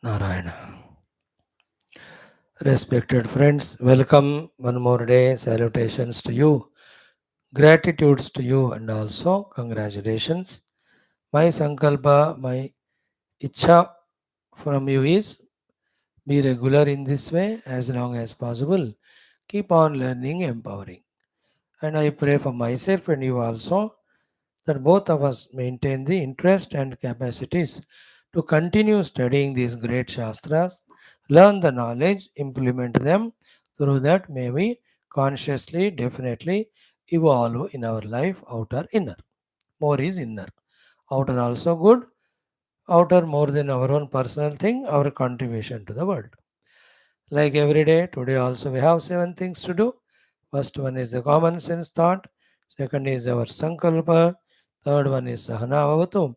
Narayana. Respected friends, welcome one more day. Salutations to you, gratitudes to you, and also congratulations. My sankalpa, my ichha from you is be regular in this way as long as possible. Keep on learning, empowering. And I pray for myself and you also that both of us maintain the interest and capacities to continue studying these great Shastras, learn the knowledge, implement them. Through that, may we consciously, definitely evolve in our life, outer, inner. More is inner. Outer also good, outer more than our own personal thing, our contribution to the world. Like every day, today also we have seven things to do. First one is the common sense thought. Second is our sankalpa. Third one is sahana avatu.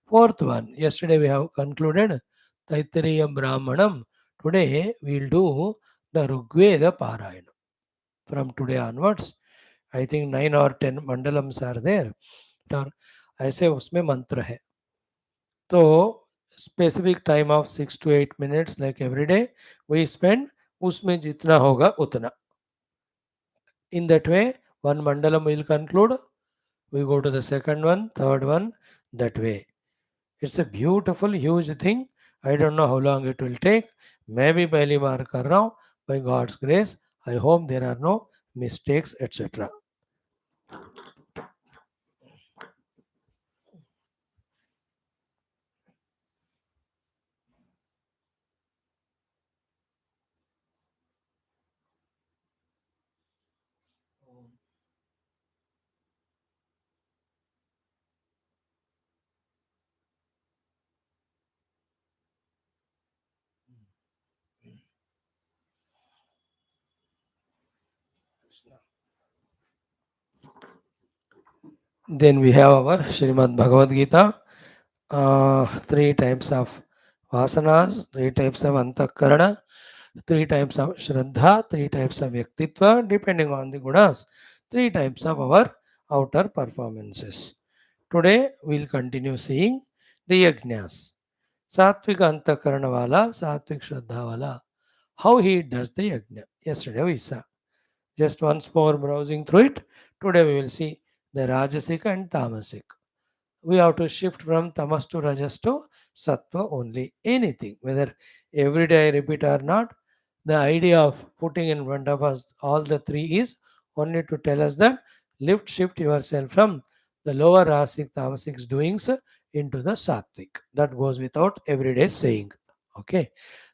Fourth one, yesterday we have concluded Taittiriya Brahmanam. Today we will do the Rigveda Parayana. From today onwards, I think 9 or 10 mandalams are there. और ऐसे उसमें मंत्र है तो specific time of 6 to 8 minutes like every day we spend उसमें जितना होगा उतना in that way one mandalam will conclude we go to the second one third one that way it's a beautiful huge thing I don't know how long it will take maybe पहली बार कर रहा हूँ by God's grace I hope there are no mistakes etc. Then we have our Srimad Bhagavad Gita, three types of vasanas, three types of antakarana, three types of shraddha, three types of yaktitva, depending on the gunas, three types of our outer performances. Today we'll continue seeing the yagnas. Satvik antakarana wala, satvik shraddha wala. How he does the yagna. Yesterday we saw. Just once more browsing through it. Today we will see the Rajasik and Tamasik. We have to shift from Tamas to Rajas to Sattva only. Anything, whether every day I repeat or not, the idea of putting in front of us all the three is only to tell us that shift yourself from the lower Rasic Tamasic doings into the Sattvic. That goes without everyday saying. Okay.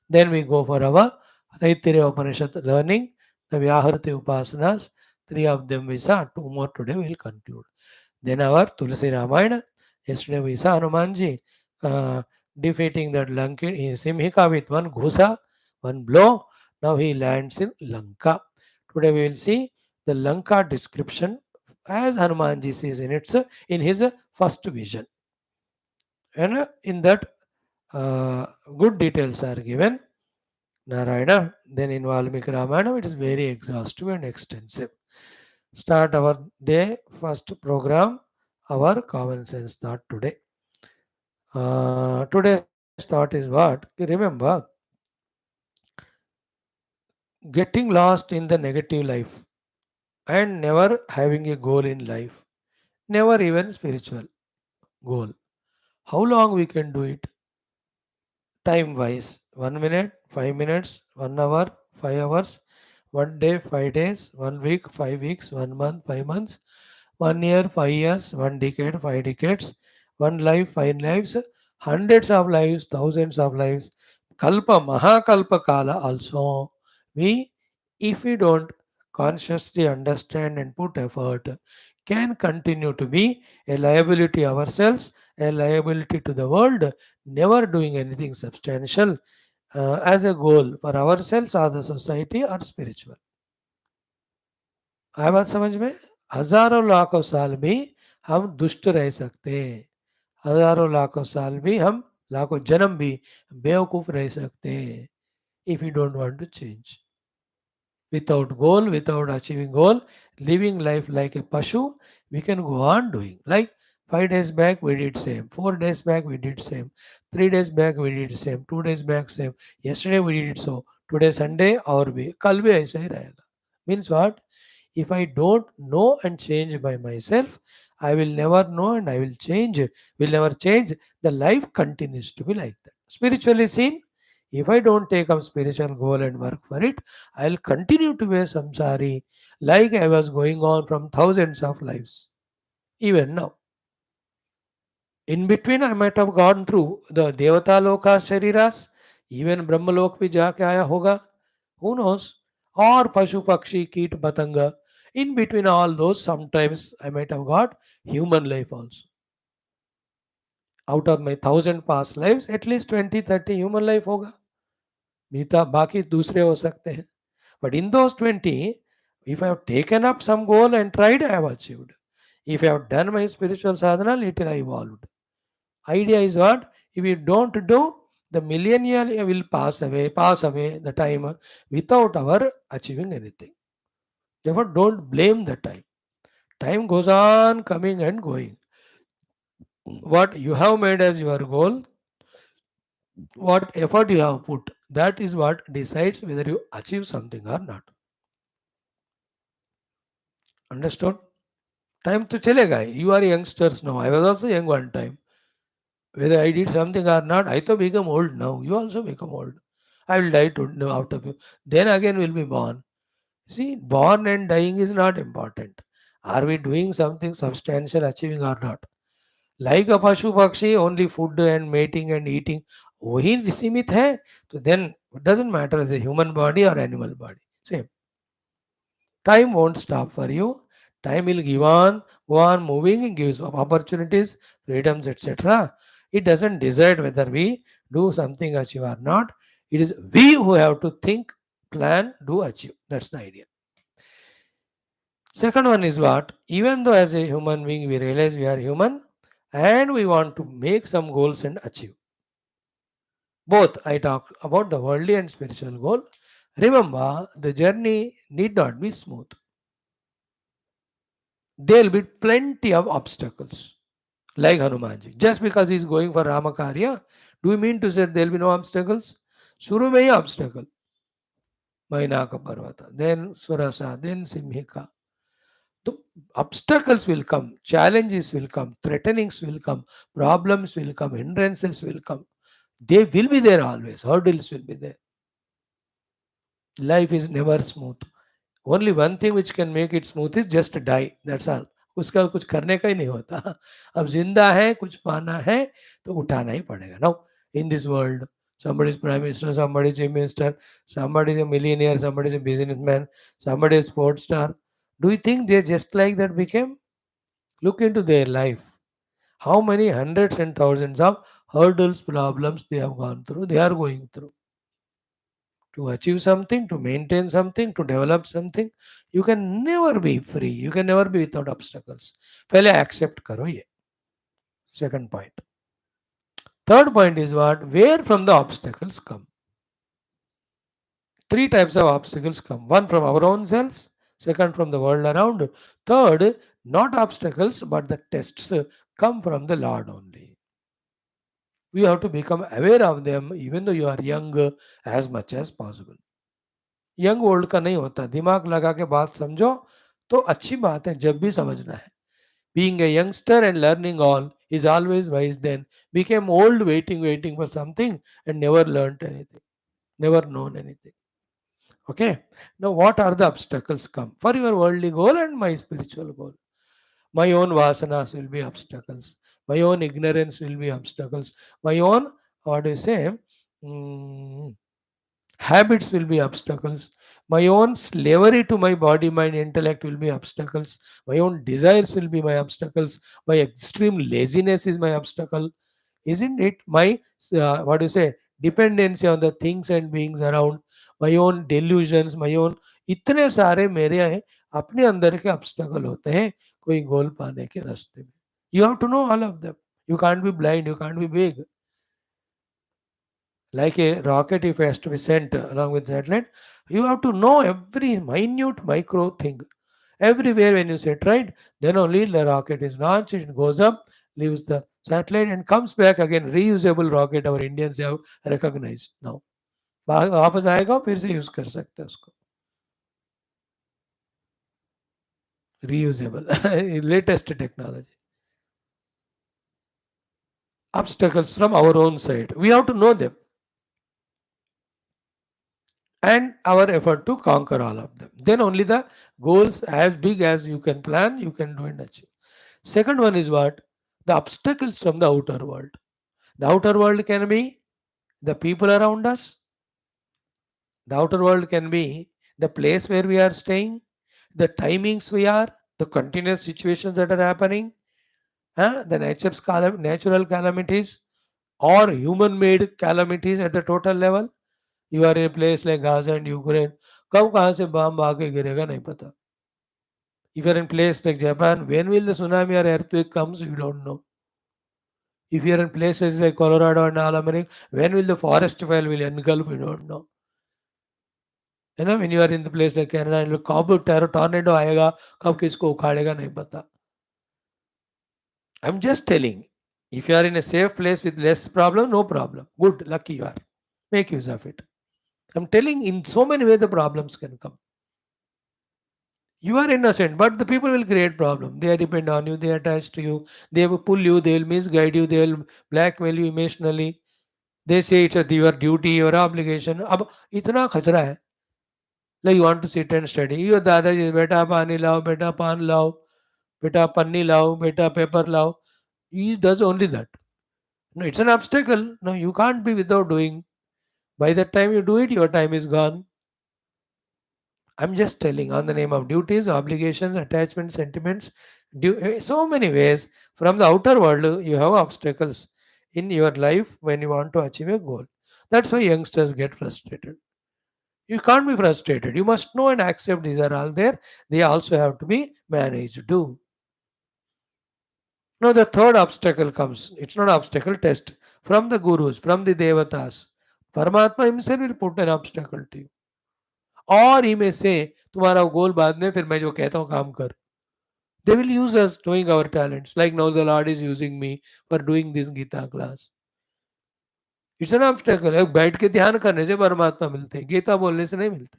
Then we go for our Taittiriya Upanishad learning, the Vyaharti Upasanas. Three of them we saw, two more today we will conclude. Then our Tulasi Ramayana. Yesterday we saw Hanumanji defeating that Lanka Simhika with one ghusa, one blow. Now he lands in Lanka. Today we will see the Lanka description as Hanumanji sees in his first vision. And in that good details are given. Narayana, then in Valmiki Ramayana, it is very exhaustive and extensive. Start our day first program, our common sense thought today. Today's thought is what? Remember, getting lost in the negative life and never having a goal in life, never even spiritual goal. How long we can do it? Time wise, 1 minute, 5 minutes, 1 hour, 5 hours, 1 day, 5 days, 1 week, 5 weeks, 1 month, 5 months, 1 year, 5 years, 1 decade, 5 decades, one life, 5 lives, hundreds of lives, thousands of lives, Kalpa, Mahakalpa Kala also. We, if we don't consciously understand and put effort, can continue to be a liability ourselves, a liability to the world, never doing anything substantial as a goal for ourselves or the society or spiritual. आया बात समझ में हजारों लाखों साल भी हम दुष्ट रह सकते हैं हजारों लाखों साल भी हम लाखों जन्म भी बेवकूफ रह सकते हैं if we don't want to change without goal without achieving goal living life like a pashu we can go on doing like 5 days back we did same. 4 days back we did same. 3 days back we did same. 2 days back same. Yesterday we did so. Today Sunday और भी कल भी ऐसा ही रहेगा. Means what? If I don't know and change by myself, I will never know and I will change. Will never change. The life continues to be like that. Spiritually seen, if I don't take up spiritual goal and work for it, I'll continue to be a samsari like I was going on from thousands of lives. Even now. In between, I might have gone through the Devata Lokas Shariras, even Brahmalok भी जाके आया होगा. Who knows? Or Pashu Pakshi, Keet Patanga. In between all those, sometimes I might have got human life also. Out of my 1,000 past lives, at least 20-30 human life होगा. मीता बाकी दूसरे हो सकते हैं. But in those 20, if I have taken up some goal and tried, I have achieved. If I have done my spiritual sadhana, little I evolved. Idea is what? If you don't do, the millennial will pass away the time without our achieving anything. Therefore, don't blame the time. Time goes on coming and going. What you have made as your goal, what effort you have put, that is what decides whether you achieve something or not. Understood? Time to chalega. You are youngsters now. I was also young one time. Whether I did something or not, I to become old now. You also become old. I will die to out of you. Then again will be born. See, born and dying is not important. Are we doing something substantial, achieving or not? Like a Pashu Pakshi, only food and mating and eating, वही सीमित है, तो then it doesn't matter as a human body or animal body. Same. Time won't stop for you. Time will go on moving and gives opportunities, freedoms, etc. It doesn't decide whether we do something achieve or not. It is we who have to think, plan, do, achieve. That's the idea. Second one is what? Even though as a human being we realize we are human and we want to make some goals and achieve. Both I talk about the worldly and spiritual goal. Remember, the journey need not be smooth. There will be plenty of obstacles. Like Hanumanji. Just because he is going for Rama Karya, do you mean to say there will be no obstacles? Shuru mein hi obstacle. Mainaka Parvata, then Surasa, then Simhika. The obstacles will come, challenges will come, threatenings will come, problems will come, hindrances will come. They will be there always. Hurdles will be there. Life is never smooth. Only one thing which can make it smooth is just die. That's all. उसका कुछ करने का ही नहीं होता. अब जिंदा है, कुछ पाना है, तो उठाना ही पड़ेगा. Now, in this world, somebody is prime minister, somebody is chief minister, somebody is a millionaire, somebody is a businessman, somebody is a sports star. Do you think they just like that became? Look into their life. How many hundreds and thousands of hurdles, problems they have gone through, they are going through. To achieve something, to maintain something, to develop something, you can never be free. You can never be without obstacles. पहले accept करो ये. Second point. Third point is what? Where from the obstacles come? Three types of obstacles come. One from our own selves, second from the world around, third, not obstacles but the tests come from the Lord only. You have to become aware of them even though you are young as much as possible. Young old का नहीं होता. दिमाग लगा के बात समझो तो अच्छी बात है, जब भी समझना है. Being a youngster and learning all is always wise. Then became old waiting for something and never learnt anything, never known anything. Okay. Now what are the obstacles come for your worldly goal and my spiritual goal? My own vasanas will be obstacles. My own ignorance will be obstacles. My own, what do you say? Mm, Habits will be obstacles. My own slavery to my body, mind, intellect will be obstacles. My own desires will be my obstacles. My extreme laziness is my obstacle. Isn't it? My, what do you say, dependency on the things and beings around. My own delusions, my own, इतने सारे मेरे अपने अंदर के obstacle होते हैं कोई गोल पाने के रास्ते में. You have to know all of them. You can't be blind. You can't be big. Like a rocket, if it has to be sent along with satellite, you have to know every minute micro thing. Everywhere when you set right, then only the rocket is launched, it goes up, leaves the satellite and comes back again. Reusable rocket our Indians have recognized now. वापस आएगा फिर से use कर सकते हैं उसको. Reusable. Latest technology. Obstacles from our own side. We have to know them and our effort to conquer all of them. Then only the goals as big as you can plan, you can do and achieve. Second one is what? The obstacles from the outer world. The outer world can be the people around us. The outer world can be the place where we are staying, the timings we are, the continuous situations that are happening, the natural calamities or human made calamities at the total level. You are in a place like Gaza and Ukraine. कब कहाँ से बम आके गिरेगा नहीं पता. If you are in place like Japan, when will the tsunami or earthquake comes, you don't know. If you are in places like Colorado and all America, when will the forest fire will engulf, you don't know. When you are in the place like Canada, कब tornado आएगा, कब किसको उखाड़ेगा नहीं पता. I'm just telling, if you are in a safe place with less problem, no problem. Good, lucky you are. Make use of it. I'm telling in so many ways the problems can come. You are innocent, but the people will create problem. They depend on you, they attach to you, they will pull you, they will misguide you, they will blackmail you emotionally. They say it's your duty, your obligation. अब इतना खचरा है. Like you want to sit and study. Your दादाजी बेटा पानी लाओ, बेटा पान लाओ, बेटा पन्नी लाओ, बेटा पेपर लाओ. He does only that. No, it's an obstacle. No, you can't be without doing. By the time you do it, your time is gone. I'm just telling on the name of duties, obligations, attachments, sentiments. So many ways from the outer world, you have obstacles in your life when you want to achieve a goal. That's why youngsters get frustrated. You can't be frustrated. You must know and accept these are all there. They also have to be managed too. Now the third obstacle comes. It's not obstacle, test from the gurus, from the devatas. Paramatma himself will put an obstacle to you. और ही में से तुम्हारा गोल बाद में फिर मैं जो कहता हूँ काम कर. They will use us knowing our talents. Like now the Lord is using me for doing this Gita class. It's an obstacle. बैठ के ध्यान करने से परमात्मा मिलते हैं. गीता बोलने से नहीं मिलते.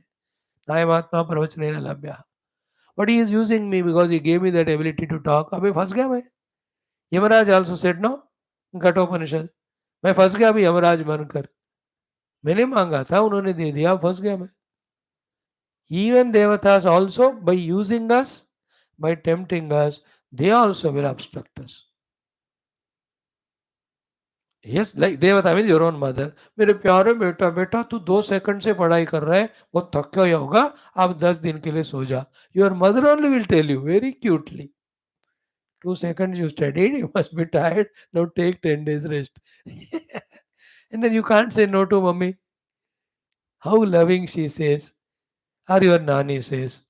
नाय महात्मा प्रवचनेन लभ्यः. But he is using me because he gave me that ability to talk. अबे फंस गया मैं. Yamraj also said no. घटोपनिषद. मैं फंस गया अभी यमराज बनकर. मैंने मांगा था उन्होंने दे दिया फंस गया मैं. Even devatas also by using us, by tempting us, they also will obstruct us. Yes, like देवता means your own mother. मेरे प्यारे बेटा बेटा तू 2 सेकंड से पढ़ाई कर रहा है बहुत थक गया होगा अब 10 दिन के लिए सो जा. Your mother only will tell you very cutely. 2 seconds you studied, you must be tired. Now take 10 days rest. And then you can't say no to mommy. How loving she says, or your nani says,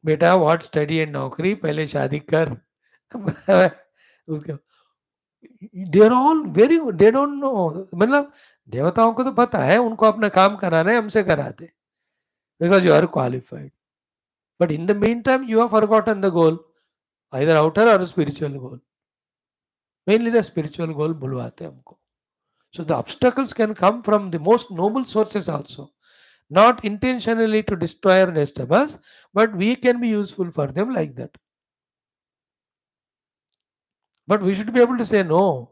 बेटा what study and नौकरी पहले शादी कर. उसके they are all very they don't know. मतलब देवताओं को तो पता है उनको अपना काम कराना है हमसे कराते because you are qualified. But in the mean time you have forgotten the goal either outer or spiritual goal. Mainly the spiritual goal भुलवाते हैं हमको. So the obstacles can come from the most noble sources also. Not intentionally to destroy or disturb us, but we can be useful for them like that. But we should be able to say no.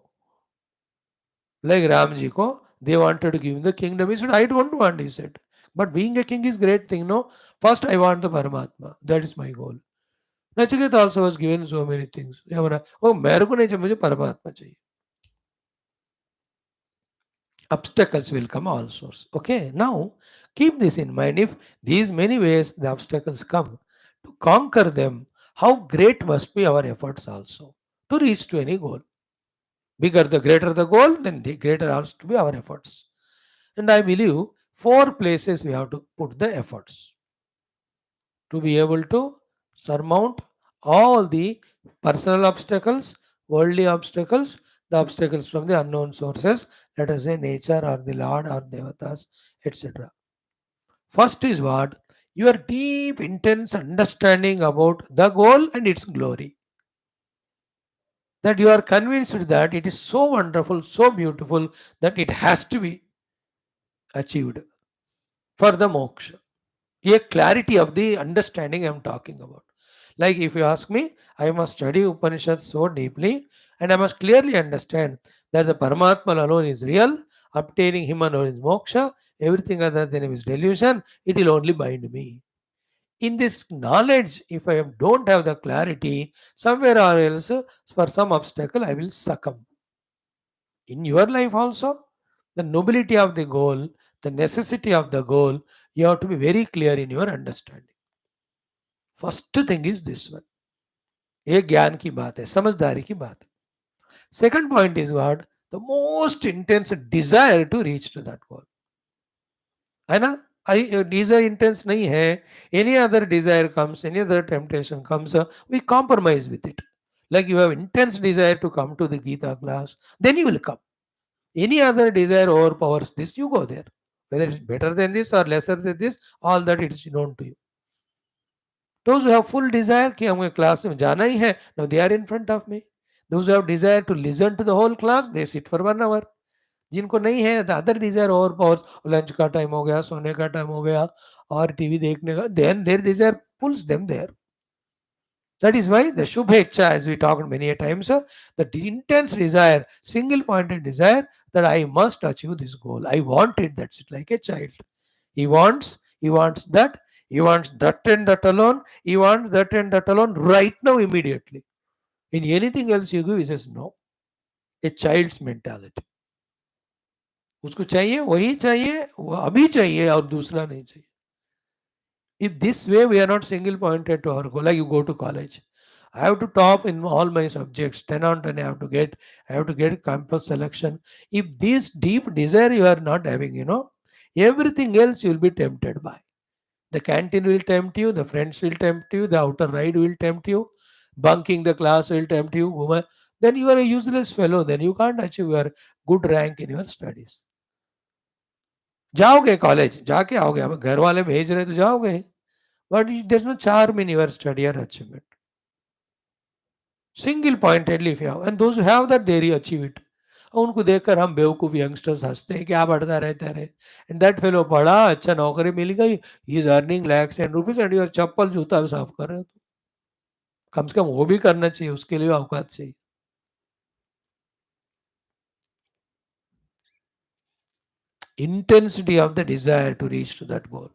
Like Ramji ko, they wanted to give him the kingdom. He said, I don't want, he said. But being a king is great thing, no? First I want the Paramatma. That is my goal. Nachiketa also was given so many things. Oh, मेरे को नहीं चाहिए मुझे परमात्मा चाहिए. Obstacles will come all sorts. Okay, now keep this in mind. If these many ways the obstacles come, to conquer them, how great must be our efforts also to reach to any goal. Bigger the greater the goal, then the greater has to be our efforts. And I believe 4 places we have to put the efforts to be able to surmount all the personal obstacles, worldly obstacles, the obstacles from the unknown sources, let us say nature or the Lord or Devatas, etc. First is what? Your deep, intense understanding about the goal and its glory. that you are convinced that it is so wonderful, so beautiful that it has to be achieved for the moksha. A clarity of the understanding I'm talking about. Like if you ask me, I must study Upanishad so deeply and I must clearly understand that the Paramatma alone is real, obtaining him alone is moksha, everything other than him is delusion, it will only bind me. In this knowledge, if I don't have the clarity, somewhere or else, for some obstacle, I will succumb. In your life also, the nobility of the goal, the necessity of the goal, you have to be very clear in your understanding. First thing is this one. ये ज्ञान की बात है, समझदारी की बात है. Second point is what? The most intense desire to reach to that goal. है ना? Desire intense नहीं है. Any other desire comes, any other temptation comes, we compromise with it. Like you have intense desire to come to the Geetha class, then you will come. Any other desire overpowers this, you go there. Whether it's better than this or lesser than this, all that it's known to you. Those who have full desire कि हमें class में जाना ही है, now they are in front of me. Those who have desire to listen to the whole class, they sit for 1 hour. जिनको नहीं है, the other desire overpowers, lunch का time हो गया, सोने का टाइम हो गया और टीवी देखने का, then their desire pulls them there. That is why the Shubhecha, as we talked many a times, the intense desire, single pointed desire that I must achieve this goal. I want it. That's it, like a child. He wants that, he wants that and that alone, he wants that and that alone right now, immediately. In anything else you give, he says no. A child's mentality. उसको चाहिए वही चाहिए, वो अभी चाहिए और दूसरा नहीं चाहिए. If this way we are not single pointed to our goal, like you go to college. I have to top in all my subjects, 10 on 10 I have to get campus selection. If this deep desire you are not having, everything else you will be tempted by. The canteen will tempt you, the friends will tempt you, the outer ride will tempt you, bunking the class will tempt you. Then you are a useless fellow, then you can't achieve your good rank in your studies. जाओगे college, जाके आओगे, अब घर वाले भेज रहे तो जाओगे, but there is no charm in your study और achievement. Single pointedly if you have, and those who have that they achieve it. उनको देखकर हम बेवकूफ यंगस्टर्स हंसते हैं, क्या पढ़ता रहता है, एंड दैट फेलो पढ़ा, अच्छा नौकरी मिल गई, he is earning lakhs and rupees and your चप्पल जूता साफ कर रहे हो. कम से कम वो भी करना चाहिए, उसके लिए औकात चाहिए. Intensity of the desire to reach to that goal.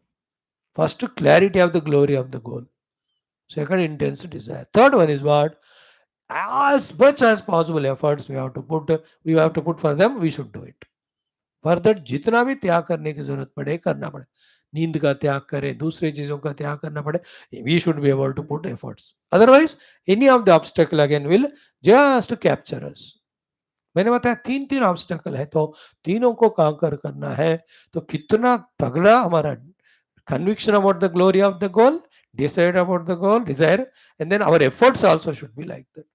First, clarity of the glory of the goal. Second, intense desire. Third one is what? As much as possible efforts we have to put for them, we should do it. Further जितना भी त्याग करने की जरूरत पड़े करना पड़े, नींद का त्याग करें, दूसरी चीजों का त्याग करना पड़े, we should be able to put efforts. Otherwise, any of the obstacle again will just capture us. मैंने बताया 3 ऑब्स्टेकल है, तो तीनों को कांकर करना है, तो कितना तगड़ा हमारा conviction about the glory of the goal, decide about the goal, desire, and then our efforts also should be like that.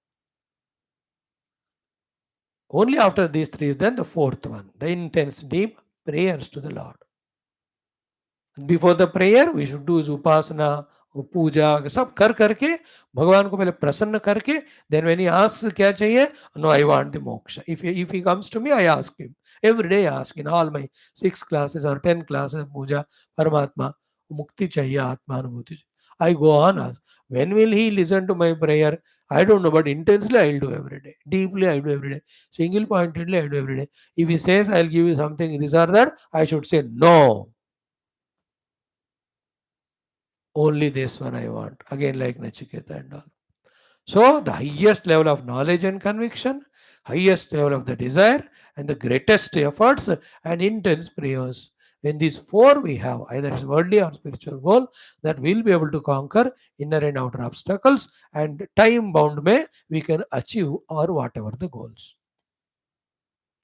Only after these three is then the fourth one, the intense deep prayers to the Lord. Before the prayer we should do is उपासना, पूजा सब कर करके भगवान को पहले प्रसन्न करके, देन व्हेन ही आस्क्स क्या चाहिए, no I want the moksha. If he comes to me, I ask him every day, ask in all my 6 classes और 10 क्लासेस, पूजा परमात्मा मुक्ति चाहिए, आत्मा अनुभूति चाहिए. I go on ask, when will he listen to my prayer? I don't know, but intensely I'll do every day. Deeply I'll do every day. Single pointedly I'll do every day. If he says I'll give you something, this or that, I should say no. Only this one I want. Again, like Nachiketa and all. So, the highest level of knowledge and conviction, highest level of the desire, and the greatest efforts and intense prayers. When these four we have, either it's worldly or spiritual goal, that we'll be able to conquer inner and outer obstacles, and time bound may we can achieve or whatever the goals.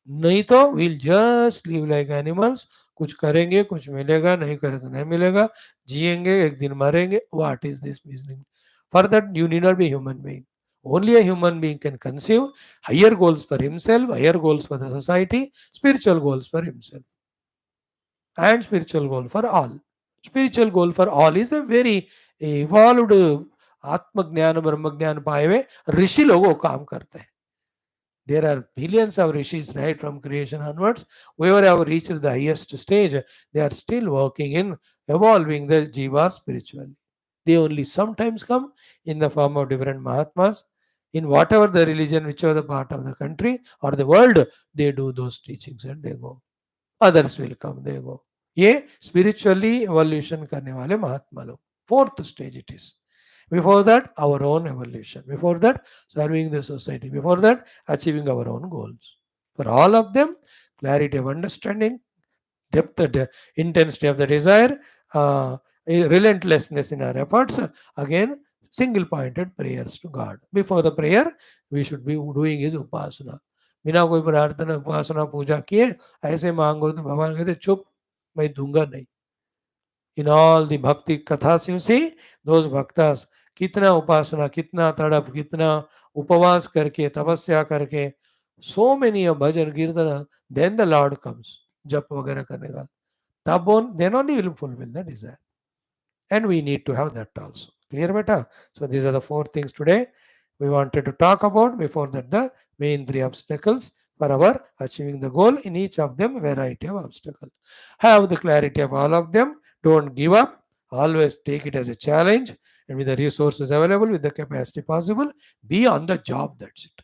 नहीं तो we'll just live like animals. कुछ करेंगे कुछ मिलेगा, नहीं करे तो नहीं मिलेगा, जिएंगे एक दिन मरेंगे. What is this meaning? For that you need not be a human being. Only a human being can conceive higher goals for himself, higher goals for the society, spiritual goals for himself, and spiritual goal for all. Spiritual goal for all is a very evolved आत्मज्ञान ब्रह्मज्ञान पाए हुए ऋषि लोग वो काम करते हैं. There are billions of rishis, right, from creation onwards. Whoever have reached the highest stage, they are still working in evolving the jiva spiritually. They only sometimes come in the form of different Mahatmas. In whatever the religion, whichever the part of the country or the world, they do those teachings and they go. Others will come, they go. ये spiritually evolution करने वाले महात्मा लोग. Fourth stage it is. Before that, our own evolution. Before that, serving the society. Before that, achieving our own goals. For all of them, clarity of understanding, depth, intensity of the desire, uh, relentlessness in our efforts. Again, single pointed prayers to God. Before the prayer, we should be doing is upasana. बिना कोई प्रार्थना उपासना पूजा किए ऐसे मांगो तो भगवान कहते चुप, मैं दूंगा नहीं. In all the bhakti kathas you see, those bhaktas कितना उपासना, कितना तड़प, कितना उपवास करके, तपस्या करके, so many a bhajan kirtana, then the Lord comes. जप वगैरह करने का तब then only will fulfill the desire. And we need to have that also. Clear, beta? So these are the four things today we wanted to talk about. Before that, the main three obstacles for our achieving the goal. In each of them, variety of obstacles. Have the clarity of all of them. Don't give up. Always take it as a challenge. And with the resources available, with the capacity possible, be on the job. That's it.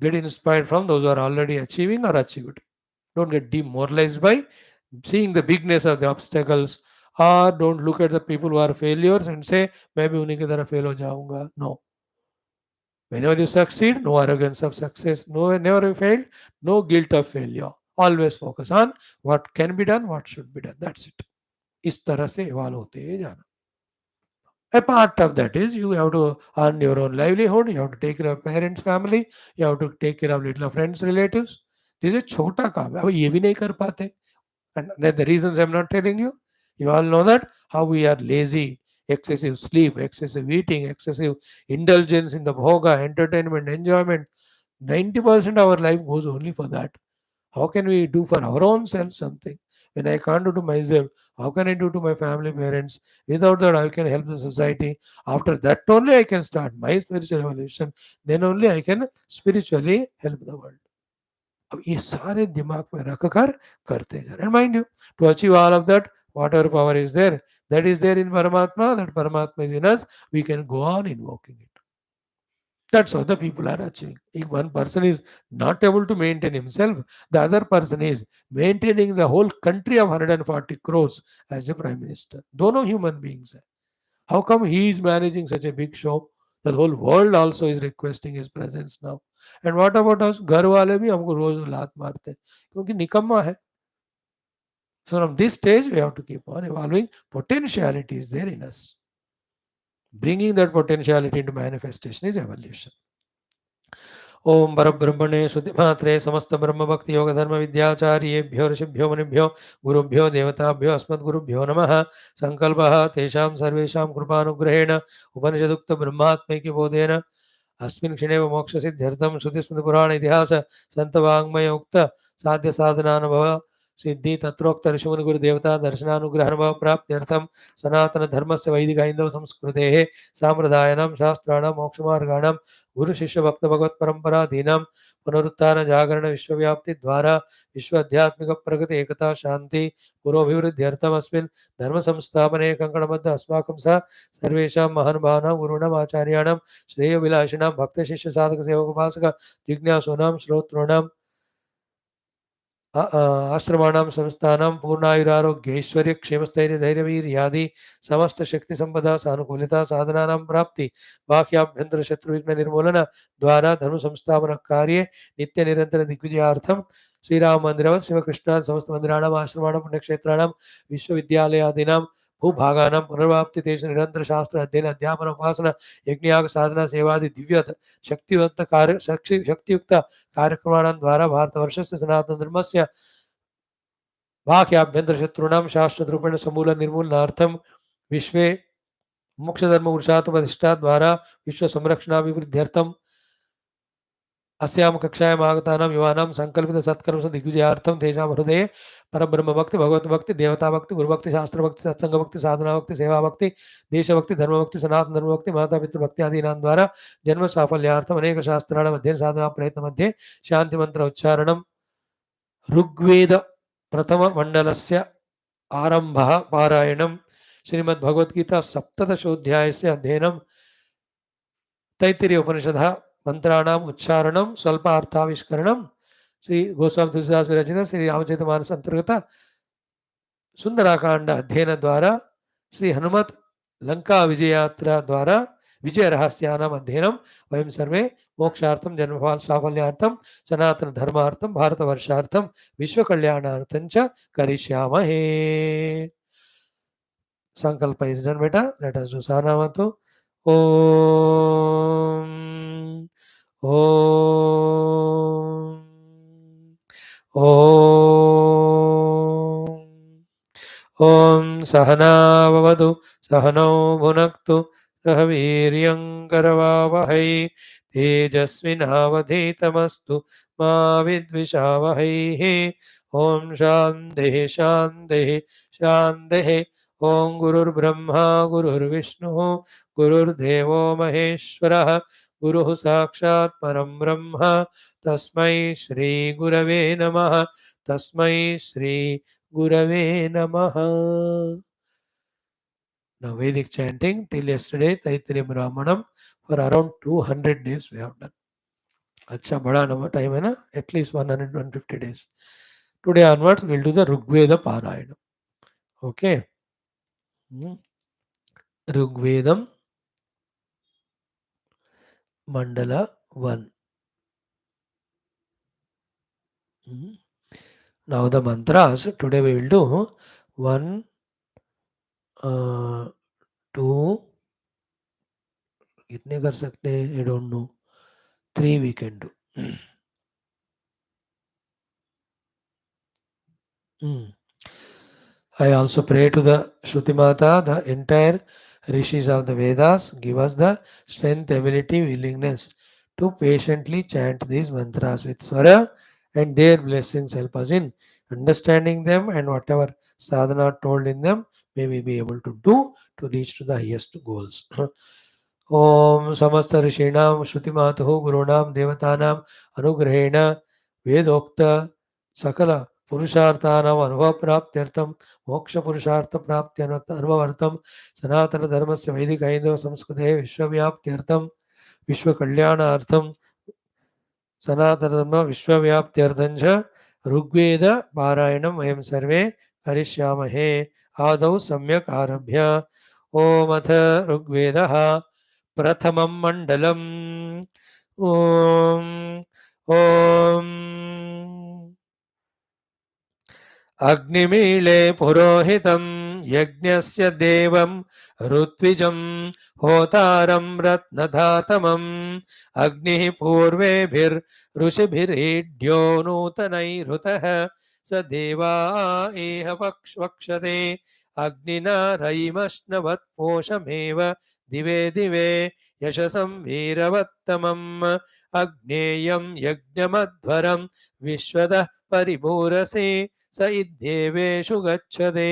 Get inspired from those who are already achieving or achieved. Don't get demoralized by seeing the bigness of the obstacles, or don't look at the people who are failures and say मैं भी उन्हीं की तरह fail हो जाऊंगा. No. Whenever you succeed, no arrogance of success. No, never you failed, no guilt of failure. Always focus on what can be done, what should be done. That's it. इस तरह से evolve होते जाना. A part of that is you have to earn your own livelihood. You have to take care of parents, family. You have to take care of little friends, relatives. This is छोटा काम है. अब ये भी नहीं कर पाते. And that the reasons I'm not telling you. You all know that how we are lazy, excessive sleep, excessive eating, excessive indulgence in the bhoga, entertainment, enjoyment. 90% of our life goes only for that. How can we do for our own self something? When I can't do to myself, how can I do to my family, parents? Without that, I can help the society. After that only I can start my spiritual evolution. Then only I can spiritually help the world. अब ये सारे दिमाग में रखकर करते जा रहे. Mind you, to achieve all of that, whatever power is there, that is there in Paramatma, that Paramatma is in us, we can go on invoking it. That's how the people are achieving. If one person is not able to maintain himself, the other person is maintaining the whole country of 140 crores as a prime minister. दोनों human beings हैं. How come he is managing such a big show? The whole world also is requesting his presence now. And what about us? घर वाले भी हमको रोज लात मारते हैं क्योंकि निकम्मा है. So from this stage we have to keep on evolving. Potentiality is there in us. Bringing that potentiality into manifestation is evolution. ओम परब्रह्मणे श्रुतिमात्रे समस्त ब्रह्म भक्ति योग धर्म विद्याचार्येभ्यो ऋषिभ्यो मुनिभ्यो गुरुभ्यो देवताभ्यो अस्मद्गुरुभ्यो नमः. संकल्पः तेषां सर्वेषां कृपानुग्रहेण उपनिषदुक्त ब्रह्मात्मैक्य बोधेन अस्मिन् क्षणे मोक्षसिद्ध्यर्थं श्रुतिस्मृतिपुराण इतिहास सन्तवाङ्मय उक्त साध्य साधनानुभव सिद्धि तत्रोक्त ऋषिमुनि गुरुदेवता दर्शनानुग्रहानुभव प्राप्त्यर्थं सनातन धर्मस्य वैदिक हैन्दव संस्कृतेः साम्प्रदायानां शास्त्राणां मोक्षमार्गाणां गुरु शिष्य भक्त भगवत परंपरा दीनाम पुनरुत्थान जागरण विश्वव्याप्ति द्वारा विश्व आध्यात्मिक प्रगति एकता शांति पुरोभिवृद्ध्यर्थम अस्मिन् धर्म संस्थापने कंकणबद्ध अस्माकं सह सर्वेषां महानुभावानां गुरूणाम् आचार्याणां श्रेयोभिलाषिणां भक्त शिष्य साधक सेवक उपासक जिज्ञासूनां श्रोतॄणां आश्रमाणां संस्थानां पूर्णायुरारोग्यैश्वर्य क्षेमस्थैर्य धैर्यवीर्यादि समस्त शक्ति संपदा सानुकूलता साधनानां प्राप्ति बाह्याभ्यंतर शत्रुविघ्न निर्मूलन द्वारा धर्म संस्थापन कार्ये नित्य निरंतर दिग्विजयार्थं श्रीराम मंदिरवत् शिवकृष्णात् समस्त मंदिराणाम् आश्रमाणां पुण्यक्षेत्राणां विश्वविद्यालयादीनां भूभागानां पुनर्वाप्ति तेषु निरंतर शास्त्र अध्ययन अध्यापन उपासना यज्ञयाग साधना सेवादि दिव्य शक्तिवंत कार्य शक्तियुक्त कार्यक्रमाणां द्वारा भारतवर्षस्य सनातन धर्मस्य बाह्याभ्यंतर शत्रूणां शाश्वतरूपेण समूल निर्मूलनार्थं विश्वे मोक्षधर्म पुरुषार्थ प्रतिष्ठा द्वारा विश्व संरक्षणाभिवृद्ध्यर्थं अस्यां कक्षायाम् आगतानां युवानां सङ्कल्पितसत्कर्मसु दिग्विजयार्थं तेषां हृदये परब्रह्मभक्ति, भगवद्भक्ति, देवताभक्ति, गुरुभक्ति, शास्त्रभक्ति, सत्सङ्गभक्ति, साधनाभक्ति, सेवाभक्ति, देशभक्ति, धर्मभक्ति, सनातनधर्मभक्ति, मातापितृभक्ति आदीनां द्वारा जन्मसाफल्यार्थम् अनेकशास्त्राणाम् अध्ययन साधना प्रयत्नमध्ये शान्तिमन्त्र उच्चारणं ऋग्वेद प्रथममण्डलस्य आरम्भः पारायणं श्रीमद्भगवद्गीता सप्तदशोऽध्यायस्य अध्ययनं तैत्तिरीय उपनिषदः मंत्राणाम् उच्चारणं स्वल्पार्थाविष्करणं श्री गोस्वामी तुलसीदास विरचित श्री रामचरितमानस अंतर्गत सुंदराकांड अध्ययन द्वारा श्री हनुमत लंका विजयात्रा द्वारा विजय रहस्यानाम् अध्ययनं वयं सर्वे मोक्षार्थं जन्मफल साफल्यार्थं सनातन धर्मार्थं भारतवर्षार्थं विश्वकल्याणार्थं च करिष्यामहे. संकल्प is done, beta. Let us do Sahanamatu. Om Om Om Om Sahana Vavadu Sahano Bhunaktu Sahaviryam Karavavahai Tejasvinavadhitamastu Ma Vidvishavahai. Om Shandehi Shandehi Shandehi. ओम गुरुर्ब्रह्मा गुरुर्विष्णु गुरुर्देवो महेश्वरः गुरुः साक्षात् परं ब्रह्म तस्मै श्री गुरवे नमः. तस्मै श्री गुरवे नमः. Now Vedic chanting till yesterday Taittiriya Brahmanam for around 200 days we have done. अच्छा बड़ा नंबर टाइम है ना, at least 150 days. Today onwards we will do the Rigveda Parayana. Okay. Rigvedam Mandala 1. Now the mantras today we will do 1, 2, कितने कर सकते हैं? I don't know. 3 we can do. I also pray to the Shruti Mata, the entire rishis of the Vedas, give us the strength, ability, willingness to patiently chant these mantras with swara, and their blessings help us in understanding them, and whatever sadhana told in them may we be able to do to reach to the highest goals. ओम समस्त ऋषीणाम श्रुतिमातुः गुरूणाम देवतानाम अनुग्रहेण वेदोक्त सकल पुरुषार्थानाम अनुभव प्राप्त्यर्थम मोक्ष पुरुषार्थ प्राप्ति अनुभवार्थम सनातन धर्मस्य वैदिक हैंदव संस्कृते विश्वव्याप्त्यर्थम विश्व कल्याणार्थम सनातन धर्म विश्वव्याप्त्यर्थं च ऋग्वेद पारायणं वयं सर्वे करिष्यामहे. आदौ सम्यक् आरभ्य ओम अथ ऋग्वेदः प्रथमं मण्डलम्. ओम ओम अग्निमीळे पुरोहितं यज्ञस्य देवं ऋत्विजं होतारं रत्नधातमम् अग्निः पूर्वेभिर्ऋषिभिरीड्यो नूतनैरुतः स देवा एह वक्षते अग्निना रयिमश्नवत्पोषमेव दिवे दिवे यशसं वीरवत्तमम् अग्नेयं यज्ञमध्वरं विश्वतः परिपूरसे स इद्देवेषु गच्छते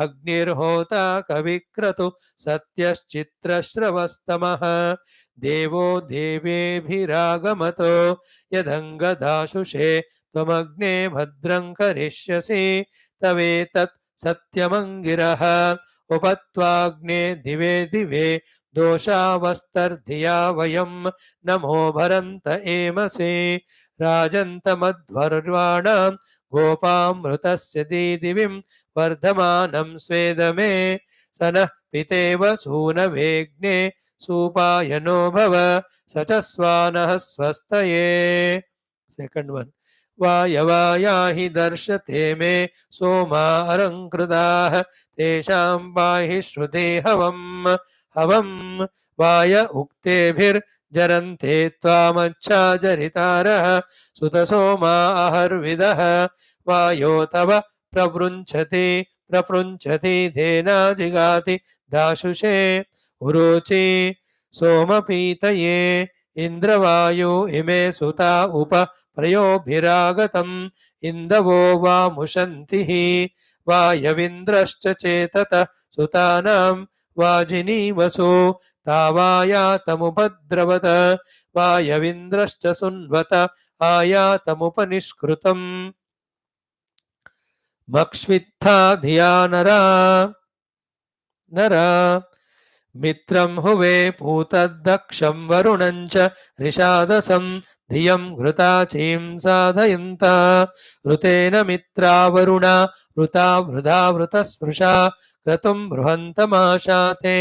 अग्निर्होता कविक्रतु सत्यश्चित्रश्रवस्तमः देवो देवेभिरागमतो यदङ्गदाशुषे त्वमग्ने भद्रं करिष्यसि तवेतत् सत्यमङ्गिरः उपत्वाग्ने दिवे दिवे दोषावस्तर्धिया वयं नमो भरन्त एमसे राजन्तमध्वर्वाणां गोपामृतस्य दीदिविं वर्धमानं स्वेदमे सनः पितेव सूनवेग्ने सूपायनो भव स च स्वानः स्वस्तये. सेकंड वन वायवाया हि दर्शते मे सोमा अलङ्कृताः तेषां पाहि श्रुते हवं वाय उक्तेभिर्जरन्ते त्वामच्छाजरितारः सुतसोमा अहर्विदः वायो तव प्रपृञ्छति धेना जिगाति दाशुषे उरोचि सोमपीतये इंद्रवायु इमे सुता उप प्रयोभिरागतम् इंदवो वामुशन्तिः वायविन्द्रश्च चेतत सुतानां वाजिनीवसो तावायातमुपद्रवत वायविन्द्रश्च सुन्वत आयातमुपनिष्कृतम् मक्ष्वित्था धिया नरा नरा मित्रं हुवे पूतद्दक्षं वरुणं च रिषादसं धियं घृताचीं साधयन्ता ऋतेन मित्रा वरुणा वृता वृधा वृतस्पृशा क्रतुं बृहन्तमाशाते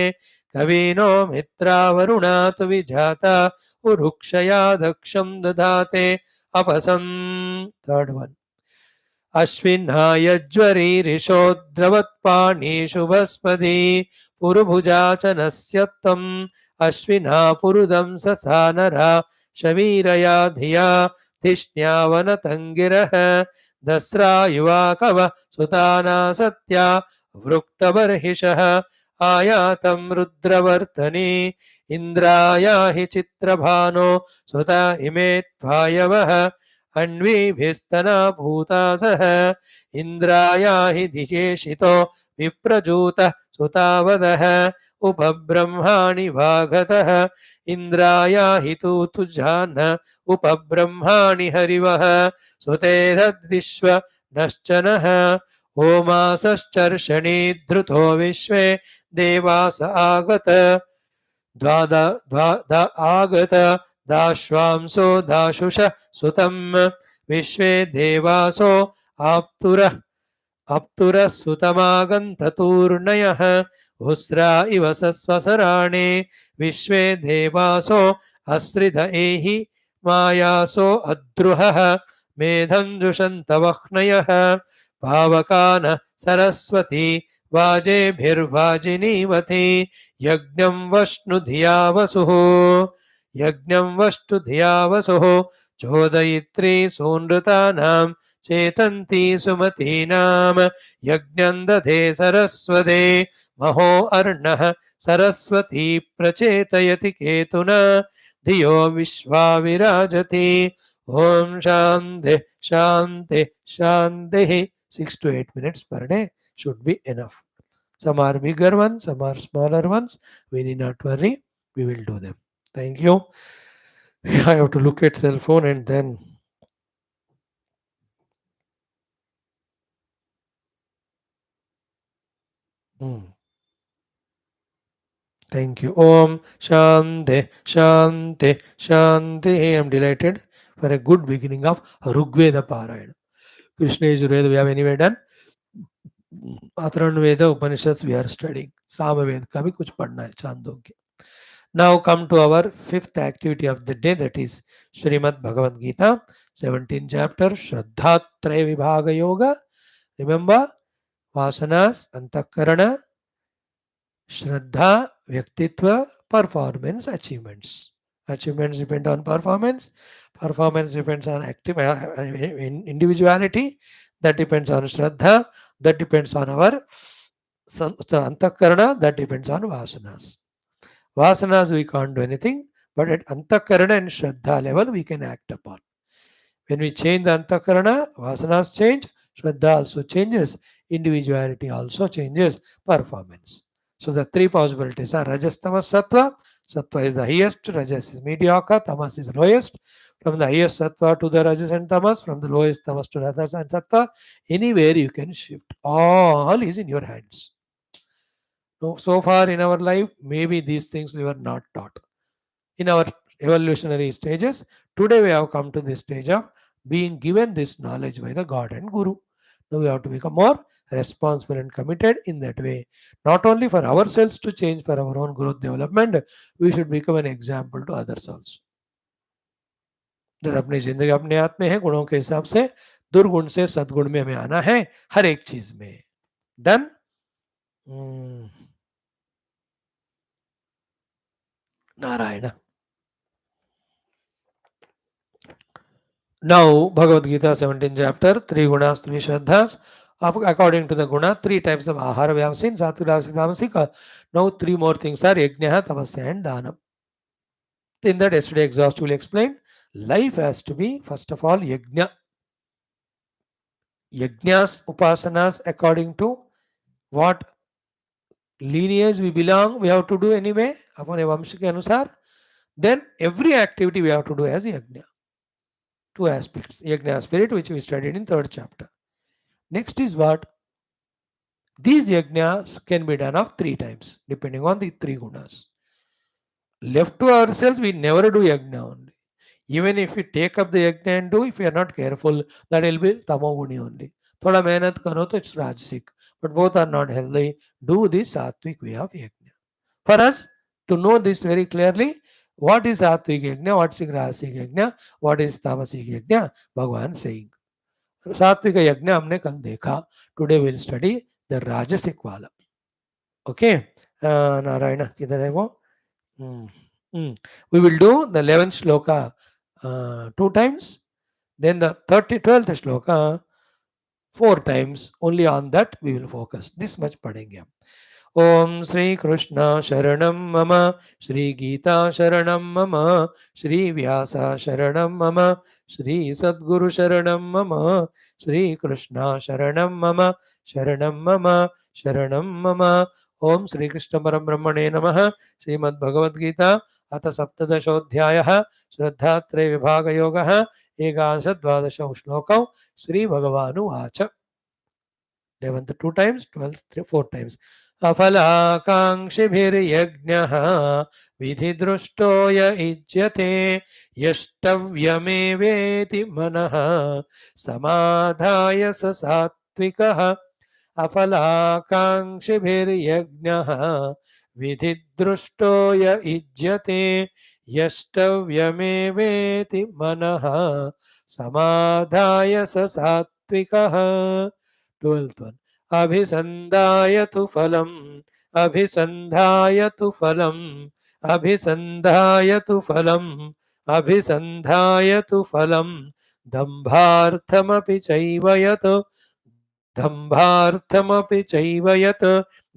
कवीनो मित्रा वरुणा तु विजाता उरुक्षया दक्षं दधाते अपसं थर्ड वन अश्विनायज्वरीरिषोद्रवत्पाणीषु भस्मदी पुरुभुजा च नस्य त्वम् अश्विना पुरुदं ससानरा शवीरया धिया धिष्ण्यावनतङ्गिरः दस्रा युवाकव सुताना सत्या वृक्तबर्हिषः आयातं रुद्रवर्तनी इन्द्राया हि चित्रभानो सुत इमे त्वायवः अन्वीभिस्तना भूता सह इन्द्राया हि दिशेषितो विप्रजूतः सुतावदः उपब्रह्माणि वागतः इन्द्राया हि तुजान उपब्रह्माणि हरिवः सुतेरद्विश्व नश्चनः ओमासश्चर्षणि धृतो विश्वे देवास आगत आगत दाश्वांसो दाशुष सुतं विश्वे देवासो आप्तुरः अप्तुरः सुतमागन्ततूर्णयः हुस्रा इव सस्वसराणे विश्वे देवासो अस्रिध एहि मायासो अद्रुहः मेधञ्जुषन्तवह्नयः पावकान सरस्वती वाजेभिर्वाजिनीवती यज्ञं वष्णुधिया वसुः यज्ञं वष्टुधिया वसुः चोदयित्री सूनृतानां चेतन्ती सुमतीनां यज्ञं दधे सरस्वते महो अर्णः सरस्वती प्रचेतयति केतुना धियो विश्वा विराजति ओम शांति शांति शांति 6 to 8 minutes per day should be enough. Some are bigger ones, some are smaller ones. We need not worry. We will do them. Thank you. I have to look at cell phone and then. Thank you. Om Shanti Shanti Shanti. I am delighted for a good beginning of RIGVEDA Parayana. Krishna is Veda. We have anyway done. Atharvaveda Upanishads we are studying. Samaveda का भी कुछ पढ़ना है Chandogya. Now come to our fifth activity of the day, that is Srimad Bhagavad Gita, 17th chapter, Shraddha Traya Vibhaga Yoga. Remember, Vasanas, Antakarana, Shraddha, Vyaktitva, performance, achievements. Achievements depend on performance. Performance depends on individuality. That depends on Shraddha. That depends on our Antakarana. That depends on Vasanas. Vasanas we can't do anything, but at Antakarana and Shraddha level we can act upon. When we change the Antakarana, Vasanas change, Shraddha also changes, individuality also changes, performance. So the three possibilities are Rajas, Tamas, Sattva. Sattva is the highest, Rajas is mediocre, Tamas is lowest. From the highest Sattva to the Rajas and Tamas, from the lowest Tamas to Rajas and Sattva, anywhere you can shift. All is in your hands. So far in our life, maybe these things we were not taught. In our evolutionary stages, today we have come to this stage of being given this knowledge by the God and Guru. Now we have to become more responsible and committed in that way. Not only for ourselves to change for our own growth development, we should become an example to others also. जब अपनी जिंदगी अपने हाथ में है, गुणों के हिसाब से दुर्गुण से सद्गुण में हमें आना है हर एक चीज में. Done. Narayan. Now, Bhagavad Gita, 17th chapter, 3 gunas, 3 shraddhas. According to the guna, 3 types of ahara we have seen, sattva, rajasa, tamasika. Now, 3 more things are yajna, tapasya and dhanam. In that yesterday exhaustively explained, life has to be first of all yagna, yagnas, upasanas according to what lineage we belong, we have to do anyway, अपने वंश के अनुसार. Then every activity we have to do as yagna. Two aspects. Yagna spirit, which we studied in third chapter. Next is what? These yagnas can be done of three times, depending on the three gunas. Left to ourselves, we never do yagna only. Even if we take up the yagna and do, if we are not careful, that will be tamoguni only. थोड़ा मेहनत करो तो it's rajasic. But both are not healthy. Do the sattvic way of yagna. For us to know this very clearly, what is sattvic yagna, what is rajasic yagna, what is tamasic yagna, Bhagavan saying. सात्विक यज्ञ हमने कल देखा. Today will study the राजसिक वाला. Okay, Narayan किधर है वो? We will do the 11th shloka two times, then the 12th shloka four times. Only on that we will focus. This much padenge. ओम श्री कृष्ण शरणम मम, श्री गीता शरणम मम, श्री व्यास शरणम मम, श्री सद्गुरु शरणम मम, श्री कृष्ण शरणम मम, शरणम मम, शरणम मम. ओम श्री कृष्ण परम ब्रह्मणे नमः. श्रीमद् भगवद गीता अथ सप्तदशोऽध्यायः श्रद्धात्रय विभाग योगः. एकादश द्वादशौ श्लोकौ. Shri भगवानुवाच. 11th two times, 12th four times. अफलाकाङ्क्षिभिर्यज्ञः विधिदृष्टो य इज्यते यष्टव्यमेवेति मनः समाधाय स सात्विकः. अफलाकाङ्क्षिभिर्यज्ञः विधिदृष्टो य इज्यते यष्टव्यमेवेति मनः समाधाय स सात्विकः. 12th one. अभिसन्धाय तु फलम्, अभिसन्धाय तु फलम्, अभिसन्धाय तु फलम्, अभिसन्धाय तु फलम्, दम्भार्थमपि चैव यत्, दम्भार्थमपि चैव यत्,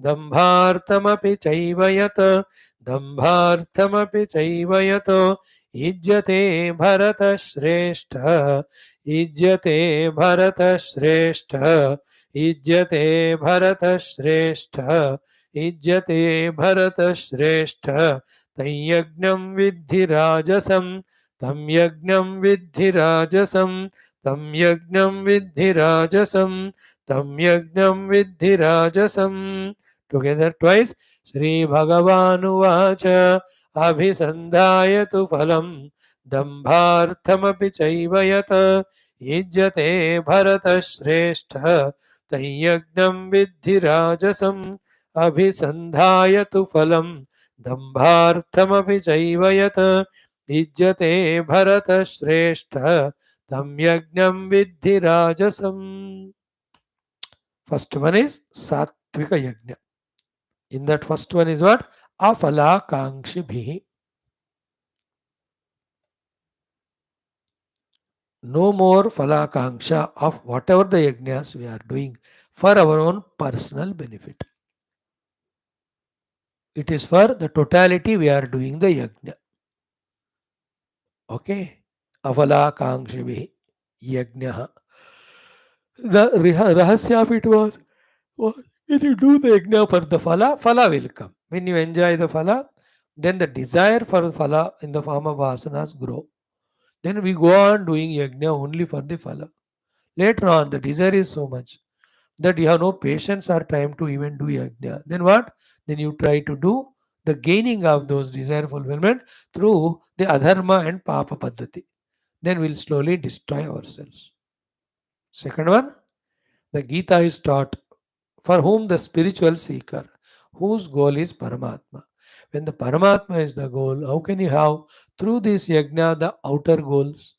दम्भार्थमपि चैव यत्, दम्भार्थमपि चैव यत् युज्यते भरतश्रेष्ठ, युज्यते भरतश्रेष्ठ, युज्यते भरतश्रेष्ठ, युज्यते भरतश्रेष्ठ. तं यज्ञं विद्धि राजसं, तं यज्ञं विद्धि राजसं, तं यज्ञं विद्धि राजसं, तं यज्ञं विद्धि राजसं. Together twice. श्री भगवानुवाच. अभिसन्धाय तु फलं दम्भार्थमपि चैव यत् युज्यते भरतश्रेष्ठ, तं यज्ञं विद्धि राजसम्. अभिसन्धाय तु फलं दम्भार्थमपि चैव यत् युज्यते भरतश्रेष्ठ, तं यज्ञं विद्धि राजसम्. First one is Sattvika Yajna. In that first one is what? Afalakankshibhi. No more falakanksha of whatever the yajnas we are doing for our own personal benefit. It is for the totality we are doing the yajna. Okay? Afalakankshibhi yajna. The rahasya of it was, when you do the yajna for the phala will come. When you enjoy the phala, then the desire for phala in the form of vasanas grow. Then we go on doing yajna only for the phala. Later on, the desire is so much that you have no patience or time to even do yajna. Then what? Then you try to do the gaining of those desire fulfillment through the adharma and papa paddhati. Then we'll slowly destroy ourselves. Second one, the Geetha is taught for whom the spiritual seeker, whose goal is Paramatma. When the Paramatma is the goal, how can you have through this yajna the outer goals?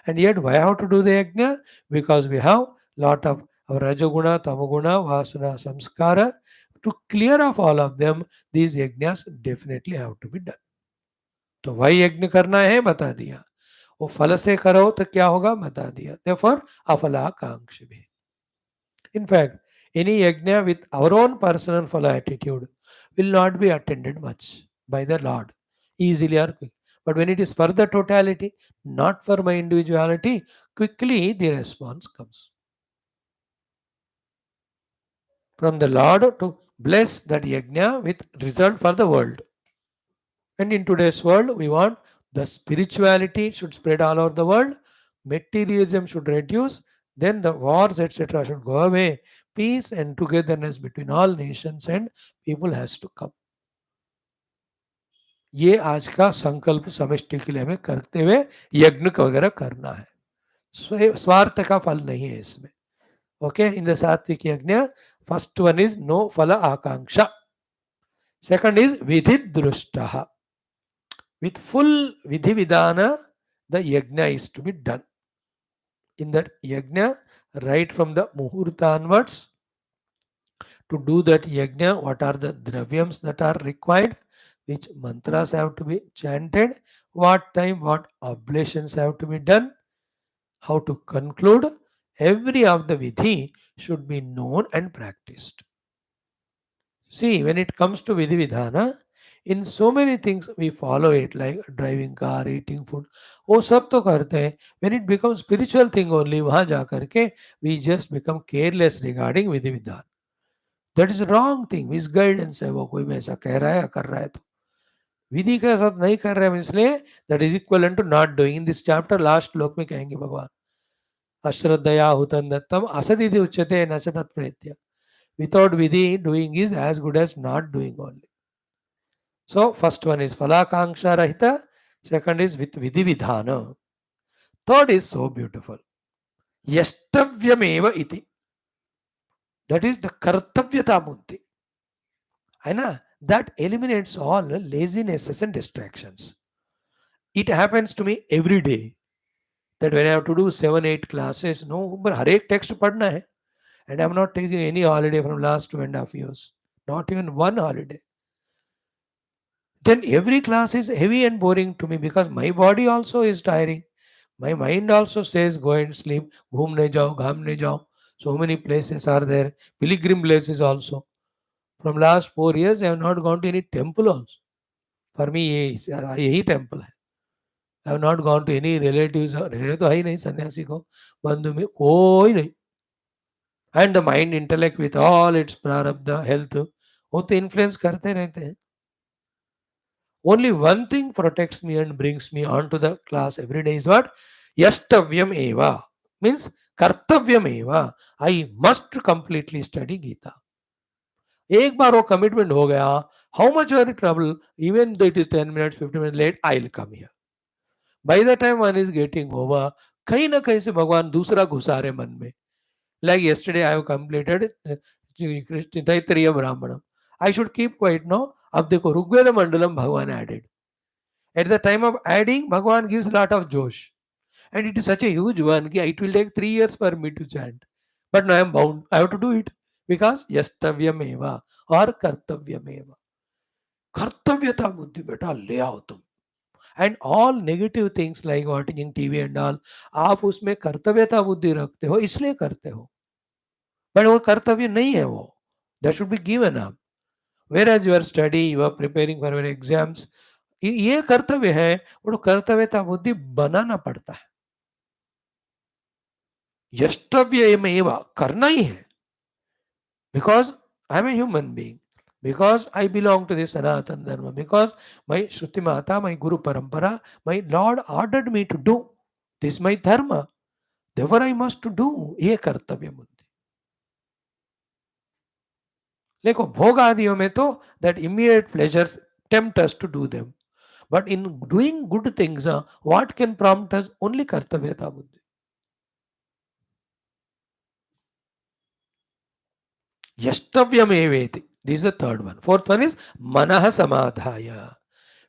And yet, why have to do the yajna? Because we have lot of our rajoguna, tamoguna, vasana, samskara. To clear off all of them, these yajnas definitely have to be done. तो why यज्ञ करना है बता दिया, वो फल से करो तो क्या होगा बता दिया. Therefore, afalakanksha bhi. In fact, any yajna with our own personal phala attitude will not be attended much by the Lord, easily or quick. But when it is for the totality, not for my individuality, quickly the response comes from the Lord to bless that yajna with result for the world. And in today's world, we want the spirituality should spread all over the world, materialism should reduce, then the wars, etc., should go away. Peace and togetherness between all nations and people has to come. ये आज का संकल्प समष्टि के लिए हमें करते हुए यज्ञ वगैरह करना है. स्वार्थ का फल नहीं है इसमें. ओके, इन द सात्विक यज्ञ, फर्स्ट वन इज नो फल आकांक्षा. Second is vidhi with full vidhi vidhana, the yagna is to be done. In that yagna, right from the muhurta onwards, to do that yagna, what are the dravyams that are required, which mantras have to be chanted, what time, what oblations have to be done, how to conclude, every of the vidhi should be known and practiced. See, when it comes to vidhi vidhana, in so many things we follow it, like driving car, eating food. वो सब तो करते हैं. When it becomes spiritual thing only, वहाँ जा करके we just become careless regarding विधि विधान. That is wrong thing. Misguidance है वो. कोई में ऐसा कह रहा है या कर रहा है तो विधि के साथ नहीं कर रहे हैं इसलिए that is equivalent to not doing. In this chapter last श्लोक में कहेंगे भगवान अश्रद्धया हुतं दत्तम असदिति उच्यते न च तत्प्रेत्य. Without vidhi, doing is as good as not doing only. So, first one is Phalakanksha Rahita, second is with Vidhi Vidhana. Third is so beautiful. Yastavyameva iti. That is the Kartavyata Buddhi. That eliminates all lazinesses and distractions. It happens to me every day that when I have to do 7-8 classes, no, but har ek text padna hai. And I am not taking any holiday from last 2.5 years. Not even one holiday. Then every class is heavy and boring to me because my body also is tiring. My mind also says go and sleep, घूमने जाओ, घामने जाओ. So many places are there, pilgrim places also. From last 4 years, I have not gone to any temple also. For me, यही temple है. I have not gone to any relatives. Relative तो है ही नहीं सन्यासी को, बंधु में कोई नहीं. And the mind, intellect with all its prarabdha, health, वो तो influence करते रहते हैं. Only one thing protects me and brings me on to the class every day is what? Yastavyam eva. Means kartavyam eva. I must completely study Geetha. एक बार वो commitment हो गया, how much are in trouble, even though it is 10 minutes, 15 minutes late, I'll come here. By the time one is getting over, कहीं ना कहीं से भगवान दूसरा घुसा रहे मन में. Like yesterday I have completed Taittiriya Brahmanam. I should keep quiet now. अब देखो ऋग्वेद मंडलम भगवान added. At the time of adding, Bhagavan gives a lot of josh. And it is such a huge one that it will take 3 years for me to chant. But now I am bound. I have to do it. Because yastavyameva or kartavyameva. Kartavyata buddhi beta le aao tum. And all negative things like watching TV and all, आप उसमें कर्तव्यता बुद्धि रखते हो इसलिए करते हो. But वो कर्तव्य नहीं है वो. That should be given up. Whereas you are studying, you are preparing for your exams, ये कर्तव्य है, वो कर्तव्यता बुद्धि बनाना पड़ता है. यष्टव्यमेव करना ही है. Because I am a human being, because I belong to this Sanatana Dharma, because my Shruti Mata, my Guru Parampara, my Lord ordered me to do. This is my dharma. Therefore I must do. ये कर्तव्य बुद्धि. देखो भोग आदियों में तो that immediate pleasures tempt us to do them. But in doing good things, what can prompt us? Only kartavyata buddhi. Yastavyameveti. This is the third one. Fourth one is manaha samadhaya.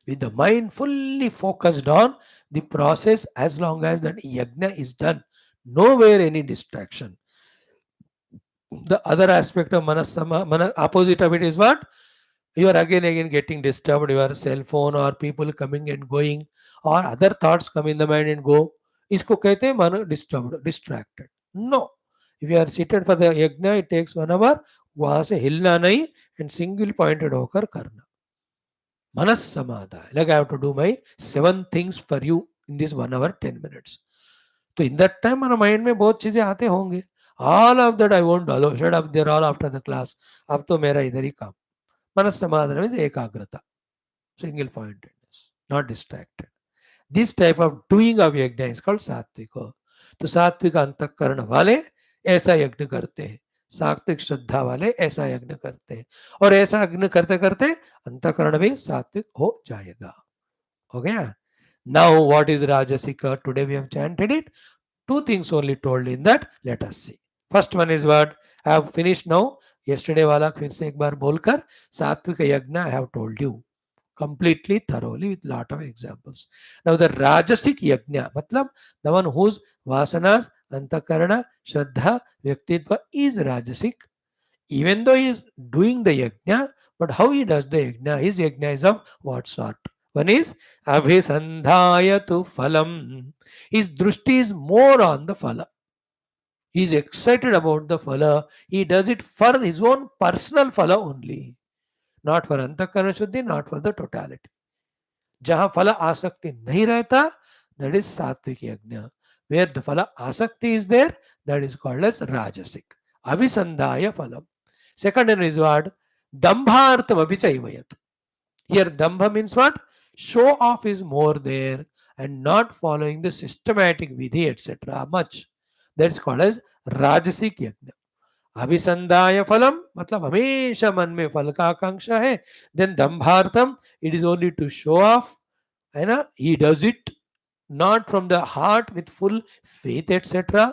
With the mind fully focused on the process as long as that yagna is done. Nowhere any distraction. The other aspect of mana opposite of it is what? You are again getting disturbed, your cell phone or people coming and going or other thoughts come in the mind and go. इसको कहते हैं मन disturbed, distracted. No. If you are seated for the yagna, it takes 1 hour. वहां से हिलना नहीं and single pointed होकर करना. Manasamadha. Like I have to do my 7 things for you in this 1 hour 10 minutes. तो इन दैट टाइम हमारा mind में बहुत चीजें आते होंगे. All of that I won't allow. Shut up, there all after the class. अब तो मेरा इधर ही काम. मनस समाधान मीन्स एकाग्रता, single pointedness, not distracted. This type of doing of यज्ञ इज कॉल्ड सात्विक. तो सात्विक अंतःकरण वाले ऐसा यज्ञ करते हैं, सात्विक श्रद्धा वाले ऐसा यज्ञ करते हैं, और ऐसा यज्ञ करते करते अंतःकरण भी सात्विक हो जाएगा. हो गया. Now what is rajasic? Today we have chanted it. Two things only told in that. Let us see. First one is what I have finished now. Yesterday वाला फिर से एक बार बोलकर सात्विक यज्ञ I have told you completely thoroughly with lot of examples. Now the rajasic yajna matlab the one whose vasanas, antakarana, shraddha, vyaktitva is rajasic. Even though he is doing the yajna, but how he does the yajna? His yajna is of what sort? One is abhisandhayatu phalam. His drushti is more on the phala. He is excited about the phala. He does it for his own personal phala only, not for antakarana shuddhi, not for the totality. जहां फल आसक्ति नहीं रहता, that is सात्विक यज्ञ. Where the phala asakti is there, that is called as rajasic. Abhisandhaya phalam. Second one is what? Dambhartam abhichayvayat. Here dambha means what? Show off is more there and not following the systematic vidhi etc. much. That's called as rajasic yajna. अभिसंदाय फलम मतलब हमेशा मन में फल का आकांक्षा है. Then दंभार्थम, it is only to show off, है ना. He does it not from the heart with full faith etcetera.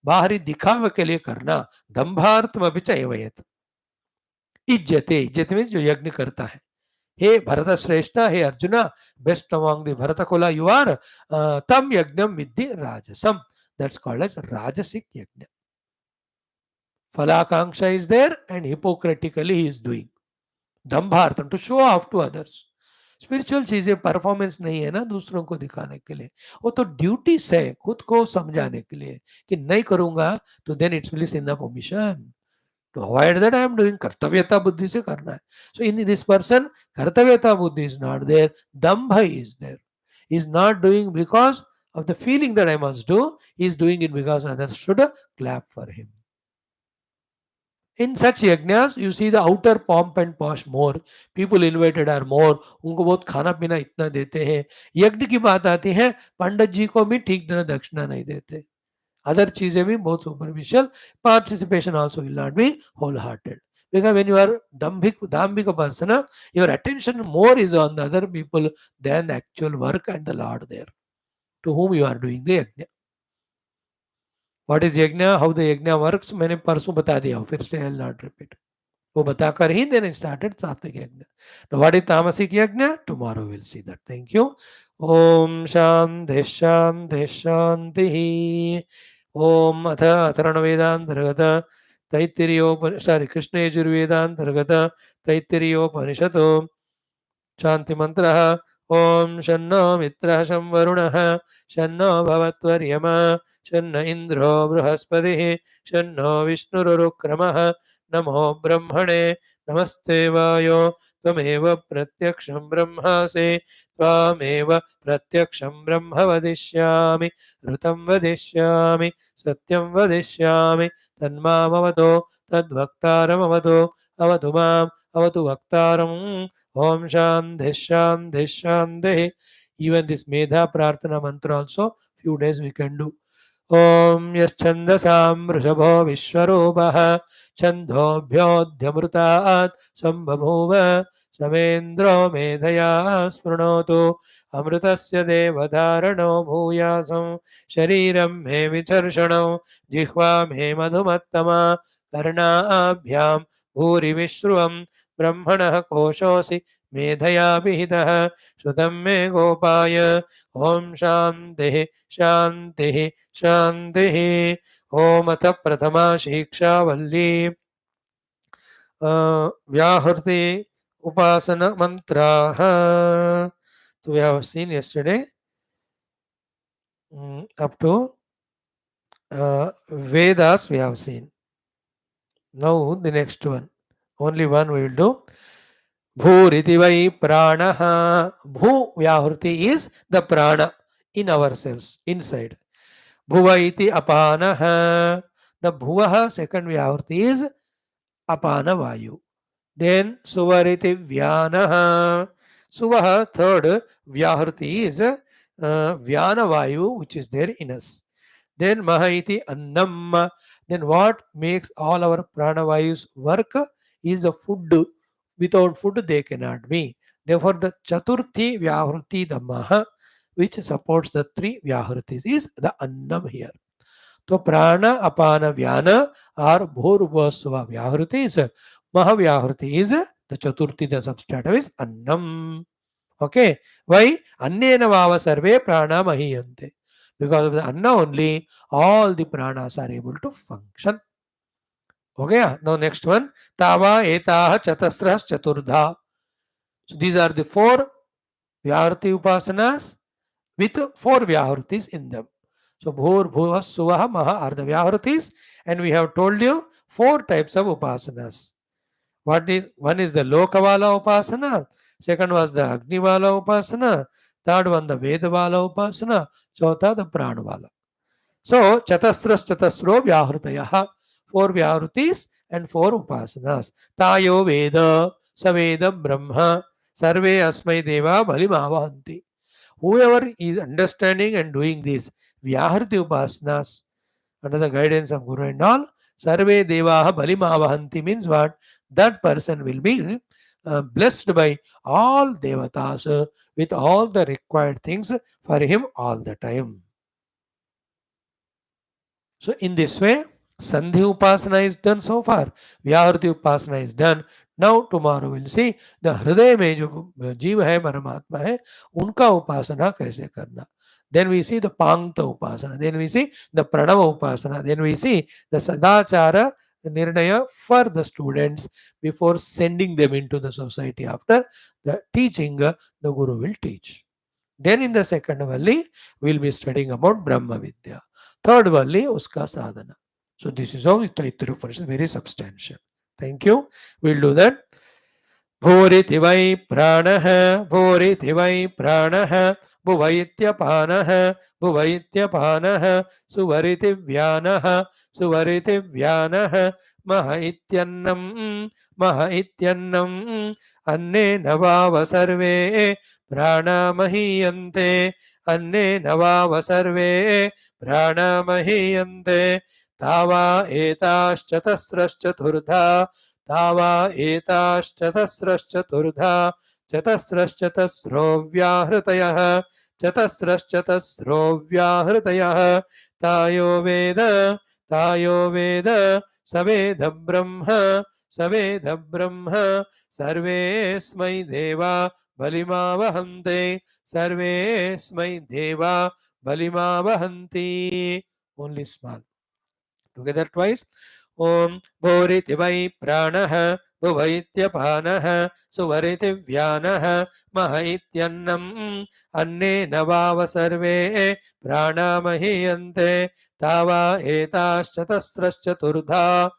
बाहरी दिखावे के लिए करना. दंभार्थम अभिचयवयत. इज्जते, इज्जत मीन्स जो यज्ञ करता है. हे भरत श्रेष्ठ, हे Arjuna, best among the Bharata कुला यू आर, तम यज्ञम विद्धि राजसम. दैट्स कॉल्ड एज राजसिक यज्ञ. Falakangsha is there and hypocritically he is doing. दंभार्थम to show off to others. Spiritual चीजें परफॉर्मेंस नहीं है ना दूसरों को दिखाने के लिए, वो तो ड्यूटीज है खुद को समझाने के लिए कि नहीं करूंगा तो then it's will in the permission to avoid that. I am doing. कर्तव्यता बुद्धि से करना है. सो in this person kartavyata buddhi is not there, dambh is there. Is not doing because of the feeling that I must do, is doing it because others should clap for him. In such yajnas, you see the outer pomp and posh more. People invited are more. उनको बहुत खाना पीना इतना देते हैं. यज्ञ की बात आती है, पंडित जी को भी ठीक तरह दक्षिणा नहीं देते. अदर चीजें भी बहुत superficial. Participation also will not be wholehearted. Because when you are dambhik person, your attention more is on the other people than the actual work and the Lord there, to whom you are doing the yajna. What is यज्ञ, how the यज्ञ works, मैंने परसों बता दिया हूं, फिर से I will not repeat. वो बताकर ही देन स्टार्टेड सात्विक यज्ञ. तो व्हाट इज तामसिक यज्ञ? Tomorrow will see that. Thank you. ओम शांति शांति शांति. ओम अथ अथर्वणवेदांतर्गत तैत्तिरीयोपनिषद, सॉरी, कृष्ण यजुर्वेदांतर्गत तैत्तिरीयोपनिषतो शांति मंत्र. ओम शन्नो मित्रः शं वरुणः शन्नो भवत्वर्यमा शन्न इन्द्रो बृहस्पतिः शन्नो विष्णुरुक्रमः. नमो ब्रह्मणे नमस्ते वायो त्वमेव प्रत्यक्षं ब्रह्मासि त्वामेव प्रत्यक्षं ब्रह्म वदिष्यामि ऋतं वदिष्यामि सत्यं वदिष्यामि तन्मामवतो तद्वक्तारमवतो अवतु माम् अवतु वक्तारम्. Om Shanti Shanti Shanti. Even this Medha Prarthana mantra also few days we can do. Om Yaschandasam Vrishabho Vishwarubah Chandobhyodhyamrutat Sambhavova Samendro Medhaya Smrnotu Amrutasya Devadharano Bhuyasam Shariram Me Vicharshanam Jihva Me Madhumattama Karnaabhyam Bhuri Vishruvam ब्रह्मणः कोशोऽसि मेधया विहितः श्रुतं मे गोपाय. ओम शान्तिः शान्तिः शान्तिः. ओम अथ प्रथमा शिक्षावल्ली व्याहृति उपासना मंत्राः. So we have seen yesterday up to Vedas we have seen. Now the next one. Only one we will do. Bhuriti vai pranaha. Bhu Vyahruti is the prana in ourselves, inside. Bhuva iti apanaha. The bhuvaha second Vyahruti is apana vayu. Then suvariti vyanaha. Suvaha third Vyahruti is vyana vayu which is there in us. Then Mahaiti Annam. Then what makes all our pranavayus work is the food. Without food they cannot be. Therefore the Chaturthi Vyahruti, the Maha, which supports the three Vyahrutis, is the Annam here. So Prana, Apana, Vyana are Bhurvasva Vyahrutis. Mahavyahruti is the Chaturthi, the substratum is Annam. Okay. Why? Annena vava sarve prana mahiyante. Because of the anna only, all the pranas are able to function. Okay. Now next one. Tava etaha chatasras chaturdha. So these are the four Vyahruti upasanas with four Vyahrutis in them. So Bhur, Bhuva, Suvaha, Maha are the Vyahrutis, and we have told you four types of upasanas. What is one is the Lokavala Upasana, second was the Agnivala Upasana, third one the Vedavala Upasana, chauथा the Pranvala. So Chatasras Chatasro Vyahrutayaha, four Vyahrutis and four Upasanas. Tayo Veda, Saveda Brahma, Sarve Asmai Deva Balimavahanti. Whoever is understanding and doing these Vyahruti Upasanas under the guidance of Guru and all, Sarve Devaha Balimavahanti means what? That person will be blessed by all Devatas with all the required things for him all the time. So in this way, Sandhi Upasana is done so far. Vyahruti Upasana is done. Now tomorrow we'll see the हृदय में जो जीव है परमात्मा है उनका उपासना कैसे करना. Then we see the Pangta Upasana. Then we see the Pranava Upasana. Then we see the Sadachara Nirnaya for the students before sending them into the society. After the teaching, the Guru will teach. Then in the second Valli, we'll be studying about Brahma Vidya. Third Valli, uska sadhana. So this is how Taittiriya Upanishad, very substantial. Thank you. We'll do that. भूरिति वै प्राणः भूरिति वै प्राणः भुवैत्यपानः भुवैत्यपानः सुवरिति व्यानः सुवरिति व्यानः मह इत्यन्नं मह इत्यन्नं अन्नेन वाव सर्वे प्राणामहीयन्ते अन्नेन वाव सर्वे प्राणामहीयन्ते तावा एताश्चतस्रश्चतुर्धा तावा एताश्चतस्रश्चतुर्धा चतस्रश्चतस्रो व्याहृतयः चतस्रश्चतस्रो व्याहृतयः तायो वेद सवेद ब्रह्म सर्वेस्मै देवा बलिमावहन्ते सर्वेस्मै देवा बलिमावहन्ति. Only small. Together twice. Om Bhuriti Vai Pranaha Bhuvaityapanaha Suvariti Vyanaha Mahaityanam Anne Navava Sarve Pranamahiyante Tava Etaschatasraschaturtha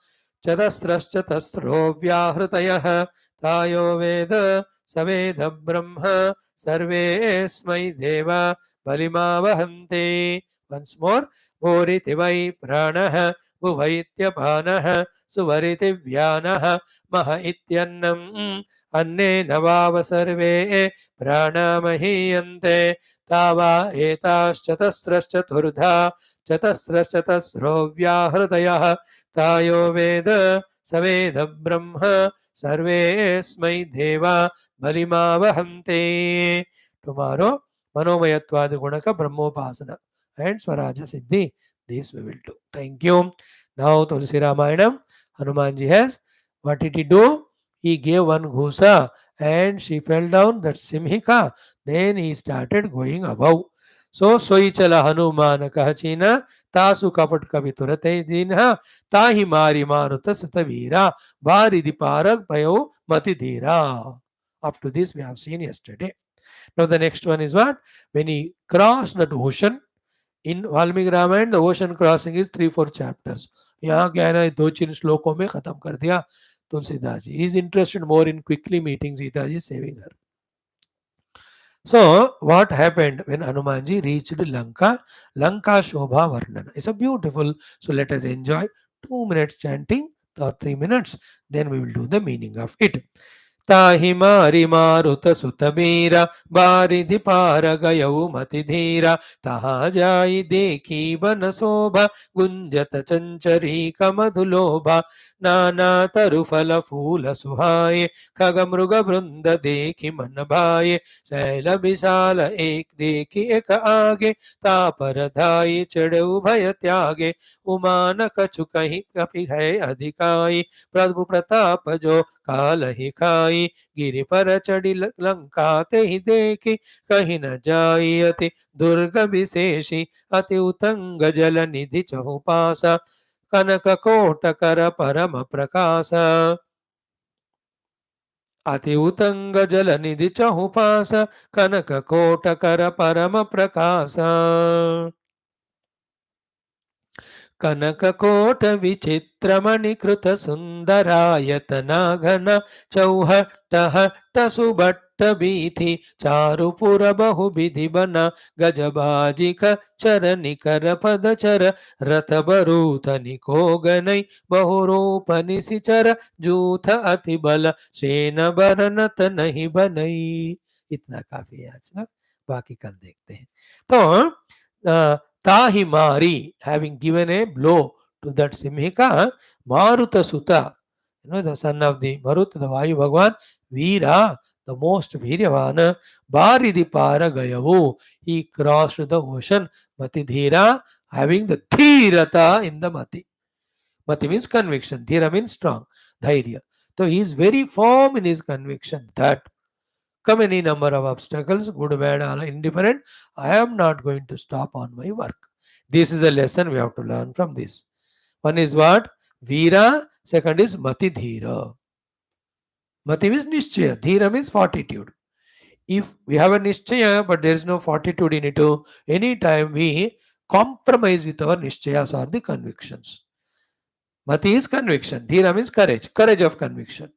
Chatasraschatasro Vyahrutayah Tayo Veda Saveda Brahma Sarve Esmai Deva Balimavahante. Once more. Bhuriti Vai Pranaha Bhuvaityapanaha Suvariti Vyanaha Maha Ityannam Anne Navava Sarve Pranamahiyante Tava Etaschatasraschaturtha Chatasraschatasro Vyahrutayah Tayo Veda Saveda Brahma Sarve Esmai Deva Balimavahante. Tomorrow Manomayatwadi Gunaka Brahmopasana and Swaraja Siddhi. This we will do. Thank you. Now Tulsi Ramayanam, Hanumanji has, what did he do? He gave one ghusa and she fell down, that Simhika. Then he started going above. So Soichala Hanuman Kahachina, Tasu Kapat Kaviturate Dinha, Tahi Mari Maruta Satavira, Bari Diparak Payo Matidira. Up to this we have seen yesterday. Now the next one is what? When he crossed that ocean, in Valmiki Ramayana the ocean crossing is 3-4 chapters. यहाँ क्या है ना, 2-3 श्लोकों में खत्म कर दिया. Tulsidas ji. He is interested more in quickly meeting Sita ji, saving her. So, what happened when Hanumanji reached Lanka? Lanka Shobha Varnana. It's a beautiful. So, let us enjoy 2 minutes chanting or 3 minutes. Then we will do the meaning of it. ताहि मारि मारुत सुत बीरा बारिधि पार गयऊ मति धीरा तहाँ जाई देखी बन शोभा गुंजत चंचरी कमधुलोभा नाना तरु फल फूल सुहाए खग मृग वृंद देखि मन भाए शैल विशाल एक देखि एक आगे तापर धाई चढ़ऊ भय त्यागे उमान कछु कहीं कपि है अधिकाई प्रभु प्रताप जो काल ही खाई गिरि पर चढ़ी लंका ते ही देखी कहीं न जाई अति दुर्ग विशेषी अति उतंग जल निधि चहुपासा कनक कोट कर परम प्रकाश अति उतंग जल निधि चहुपास कनक कोट कर परम प्रकाश कनककोट विचित्रमणिकृत सुन्दरायतना घन चौहट्ट सुबट्ट बीथि चारुपुर बहुविधि बना गजबाजिक चर निकर पदचर रथ बरूथ निको गनई बहुरूप निशिचर जूथ अति बल सेन बरनत नहीं बनई. इतना काफी है आज ना, बाकी कल देखते हैं. तो Tahimari, having given a blow to that Simhika, Maruta Sutta, the son of the Marut, the Vayu Bhagwan, Veera, the most Viryavana, Baridipara Gayavu, he crossed the ocean, Mati Dhira, having the Dhirata in the Mati. Mati means conviction, Dhira means strong, Dhairya. So he is very firm in his conviction that come any number of obstacles, good, bad, or indifferent, I am not going to stop on my work. This is the lesson we have to learn from this. One is what? Veera. Second is Mati Dhira. Mati means Nishchaya. Dhira means fortitude. If we have a Nishchaya but there is no fortitude in it, any time we compromise with our Nishchayas or the convictions. Mati is conviction. Dhira means courage. Courage of conviction.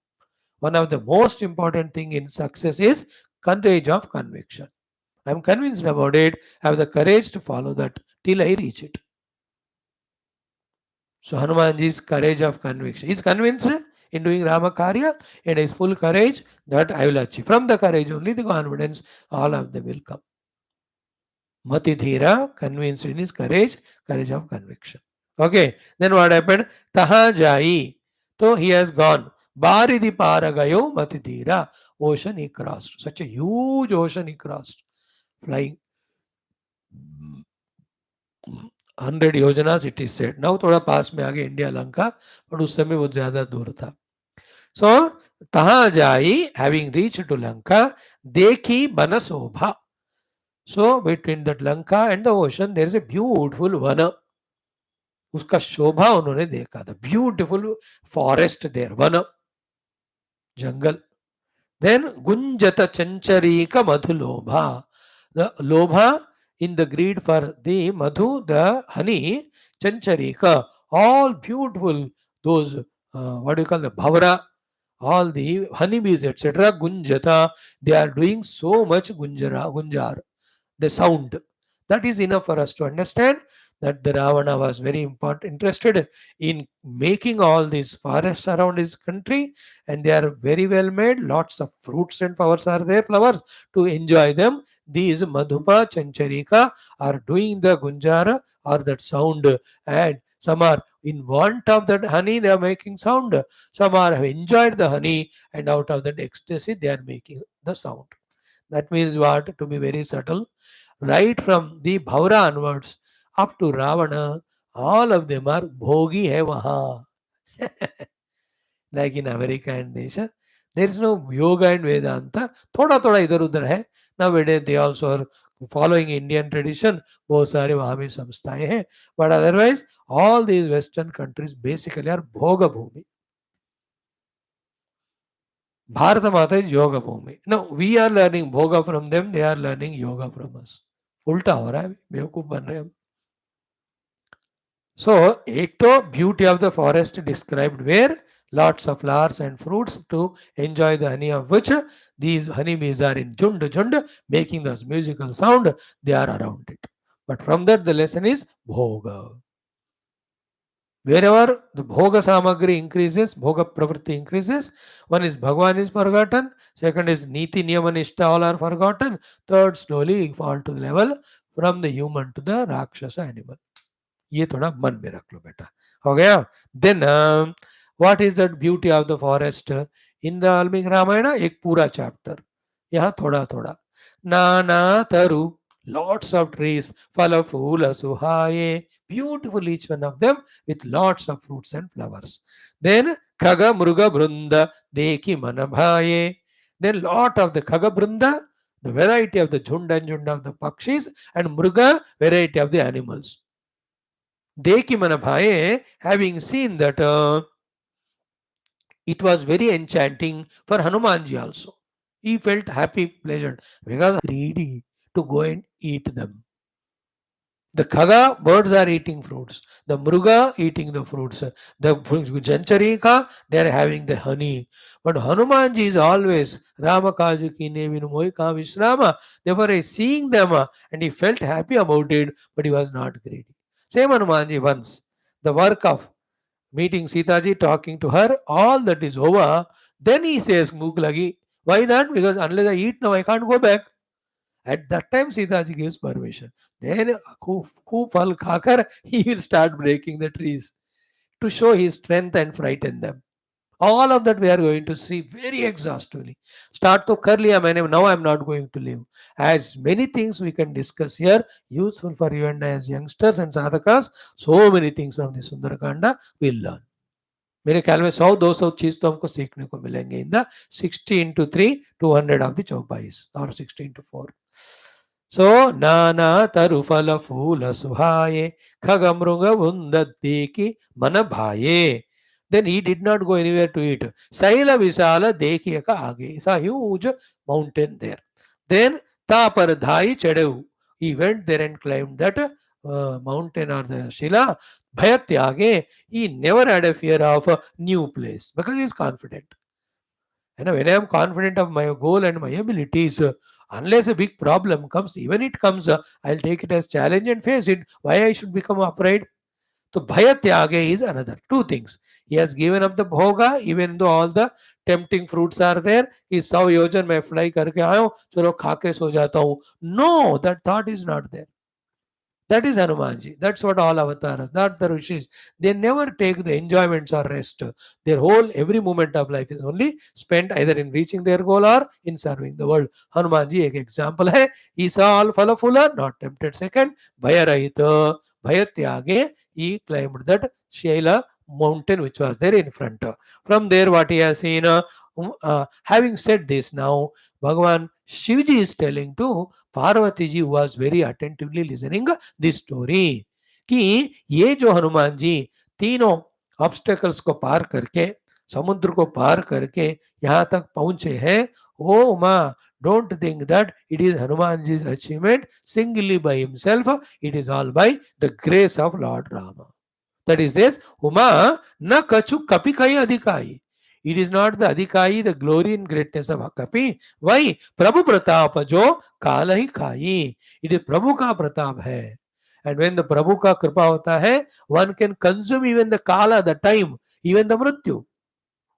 One of the most important thing in success is courage of conviction. I am convinced about it. I have the courage to follow that till I reach it. So Hanumanji's courage of conviction. He is convinced in doing Rama Karya and his full courage that I will achieve. From the courage only the confidence, all of them will come. Mati Dhira, convinced in his courage, courage of conviction. Okay, then what happened? Taha Jai. So he has gone. Baridhi Paragayo Mati Dhira. Ocean he crossed. Such a huge ocean he crossed. Flying 100 योजनास it is set. Now थोड़ा पास में आ गया India Lanka, but उस समय बहुत ज्यादा दूर था. सो कहाँ जाई, हैविंग रीच टू लंका, देखी वन शोभा. So between that Lanka and the ocean there is a beautiful वन. उसका शोभा उन्होंने देखा था. ब्यूटीफुल फॉरेस्ट देयर, वन, जंगल. देन गुंजत चंचरीक मधुलोभा. The lobha in the greed for the madhu, the honey, chancharika, all beautiful, those, what do you call the bhavara, all the honeybees, etc. Gunjata, they are doing so much gunjar, the sound. That is enough for us to understand that the Ravana was very interested in making all these forests around his country, and they are very well made. Lots of fruits and flowers are there, flowers to enjoy them. These Madhupa, Chancharika are doing the Gunjara or that sound, and some are in want of that honey, they are making sound. Some are have enjoyed the honey, and out of that ecstasy, they are making the sound. That means what? To be very subtle. Right from the Bhavra onwards up to Ravana, all of them are bhogi hai waha. Like in America and Asia, there is no yoga and Vedanta. Thoda thoda idhar udhar hai. Nowadays they also are following Indian tradition. बहुत सारे वहाँ भी संस्थाएं हैं. But otherwise, all these Western countries basically are bhoga bhumi. Bharata Mata is yoga bhumi. Now we are learning bhoga from them. They are learning yoga from us. उल्टा हो रहा है, बेवकूफ बन रहे हैं हम. So एक तो beauty of the forest described where lots of flowers and fruits to enjoy the honey of which these honeybees are in jund making this musical sound. They are around it. But from that the lesson is bhoga. Wherever the bhoga samagri increases, bhoga pravritti increases, one is Bhagwan is forgotten, second is Niti Niyama Nishta all are forgotten, third slowly fall to the level from the human to the Rakshasa animal. ये थोड़ा मन में रख लो बेटा, हो गया. Then what is that beauty of the forest in the Valmiki Ramayana, एक पूरा चैप्टर, यहाँ थोड़ा थोड़ा. नाना तरु, lots of trees, phala phoola suhaye, beautiful each one of them with lots of fruits and flowers. Then khaga mruga brunda deki manabhaye, then lot of the khaga brunda, the variety of the jhund of the pakshis, and mruga, variety of the animals. Deki Manabhaye, having seen that it was very enchanting for Hanumanji also. He felt happy, pleasant, because greedy to go and eat them. The Khaga birds are eating fruits. The Mruga eating the fruits. The Jancharika, they are having the honey. But Hanumanji is always Rama Kaju Kine Vinumoika Vishrama. Therefore, he seeing them and he felt happy about it, but he was not greedy. Same Hanumanji once. The work of meeting Sitaji, talking to her, all that is over. Then he says, Muklagi, why that? Because unless I eat now, I can't go back. At that time, Sitaji gives permission. Then, खूब फल खाकर, he will start breaking the trees to show his strength and frighten them. All of that we are going to see very exhaustively. Start to कर लिया मैंने, now I am not going to leave. As many things we can discuss here, useful for you and I as youngsters and sadhakas, so many things from the Sundarakanda we'll learn. मेरे ख्याल में 100-200 चीज तो हमको सीखने को मिलेंगे in the 60 into 3 200 of the 24 और 60 into 4. So नाना तरु फल फूल सुहाये खग मृग उन्दति मन भाये. Then he did not go anywhere to eat. Saila Visala देखिए का आगे. It's a huge mountain there. Then तापर धाई चढ़ेऊ. He went there and climbed that mountain or the Shila. Bhayatyage, he never had a fear of a new place because he is confident. And when I am confident of my goal and my abilities, unless a big problem comes, even it comes, I'll take it as challenge and face it. Why I should become afraid? So Bhayatyage is another. Two things. He has given up the bhoga, even though all the tempting fruits are there. He saw yojan मैं fly करके आया हूँ, चलो खा के सो जाता हूँ. No, that thought is not there. That is Hanumanji. That's what all avatars, not the rishis. They never take the enjoyments or rest. Their whole, every moment of life is only spent either in reaching their goal or in serving the world. Hanumanji एक example है. He saw all fala fula, not tempted. Second, Bhayarahita, Bhayatyage, he climbed that Shaila mountain which was there in front. From there, what he has seen, having said this now, Bhagavan Shivji is telling to Parvati ji was very attentively listening this story कि ये जो हनुमान जी तीनों obstacles को पार करके समुद्र को पार करके यहाँ तक पहुंचे हैं, ओ Uma, don't think that it is Hanumanji's achievement singly by himself. It is all by the grace of Lord Rama. That is this, Uma na kachu kapi kai adhikai. It is not the adhikai, the glory and greatness of Kapi. Why? Prabhu Pratap jo kala hi khai. It is Prabhu ka pratap hai. And when the Prabhu ka kripa hota hai, one can consume even the kala, the time, even the mrityu.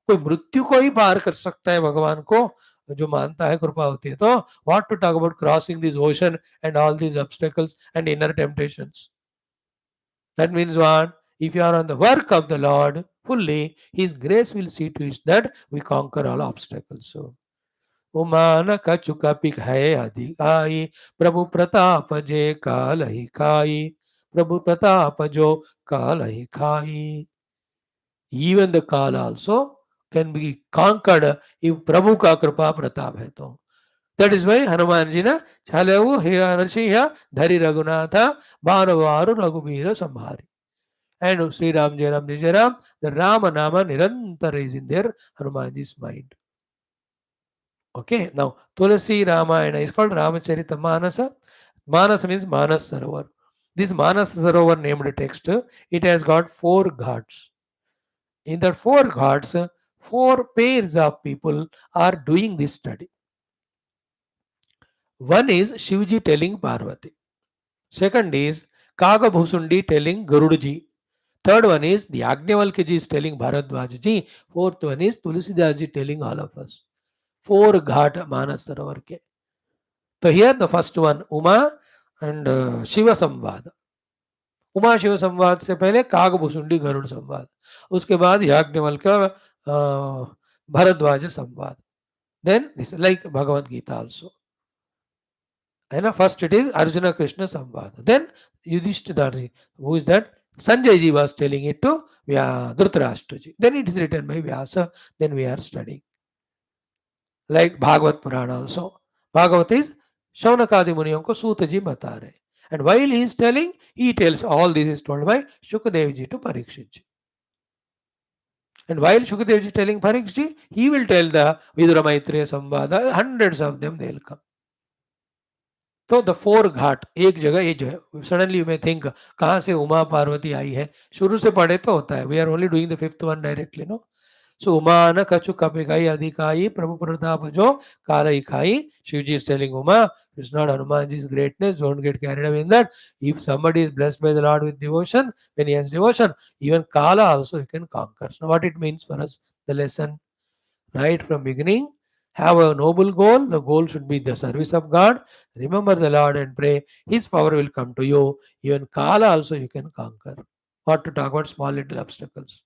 कोई मृत्यु को ही पार कर सकता है भगवान को जो मानता है, कृपा होती है तो. What to talk about crossing this ocean and all these obstacles and inner temptations. That means what? If you are on the work of the Lord fully, His grace will see to it that we conquer all obstacles. So, उमान कछु कपिक है अधिकाई प्रभु प्रताप जे काल ही खाई प्रभु प्रताप जो काल ही खाई. Even the kal also can be conquered if Prabhu ka kripa pratap hai to. That is why Hanuman ji na chalevu nrsimha dhari raghunatha bhanavaru raghubira samhari. And Sri Ram Jai Ram Jai Ram, the Rama Nama Nirantara is in their Hanumanji's mind. Okay, now Tulasi Ramayana is called Ramacharita Manasa. Manasa means Manas Sarovar. This Manas Sarovar named text, it has got 4 ghats. In the four ghats, four pairs of people are doing this study. One is Shivji telling Parvati. Second is Kagabhusundi telling Garudaji. Third one is the Yagnavalkyaji is telling Bharadwajaji. Fourth one is Tulasidaji telling all of us. Four ghat Manas Sarovar ke. So here the first one, Uma and Shiva Samvad. Uma Shiv संवाद से पहले कागभूषुंडी गरुड़ संवाद, उसके बाद याज्ञवल्क्य भरद्वाज संवाद. Then this is like Bhagavad Gita also. And first it is Arjuna Krishna Samvad. Then Yudhishthira, who is that? Sanjay ji was telling it to Dhritarashtra ji. Then it is written by Vyasa. Then we are studying. Like Bhagavad Purana also. Bhagavad is Shaunakadi Muniyam ko Suta ji bata rahe. And while he is telling, he tells all this is told by Shukadev ji to Parikshit ji. And while Shukadev ji telling Parikshit ji, he will tell the Vidura Maitreya Samvada, hundreds of them they will come. तो the four घाट एक जगह ये जो है suddenly you may think कहाँ से उमा पार्वती आई है, शुरू से पढ़े तो होता है. We are only doing the fifth one directly, no. So Uma न कछु कपिकाई अधिकाई प्रभु प्रताप जो कारई खाई. Shivji is telling Uma, it's not Hanumanji's greatness, don't get carried away in that. If somebody is blessed by the Lord with devotion, when he has devotion, even Kala also he can conquer. So what it means for us, the lesson right from beginning, have a noble goal. The goal should be the service of God. Remember the Lord and pray. His power will come to you. Even Kala also you can conquer. What to talk about small little obstacles.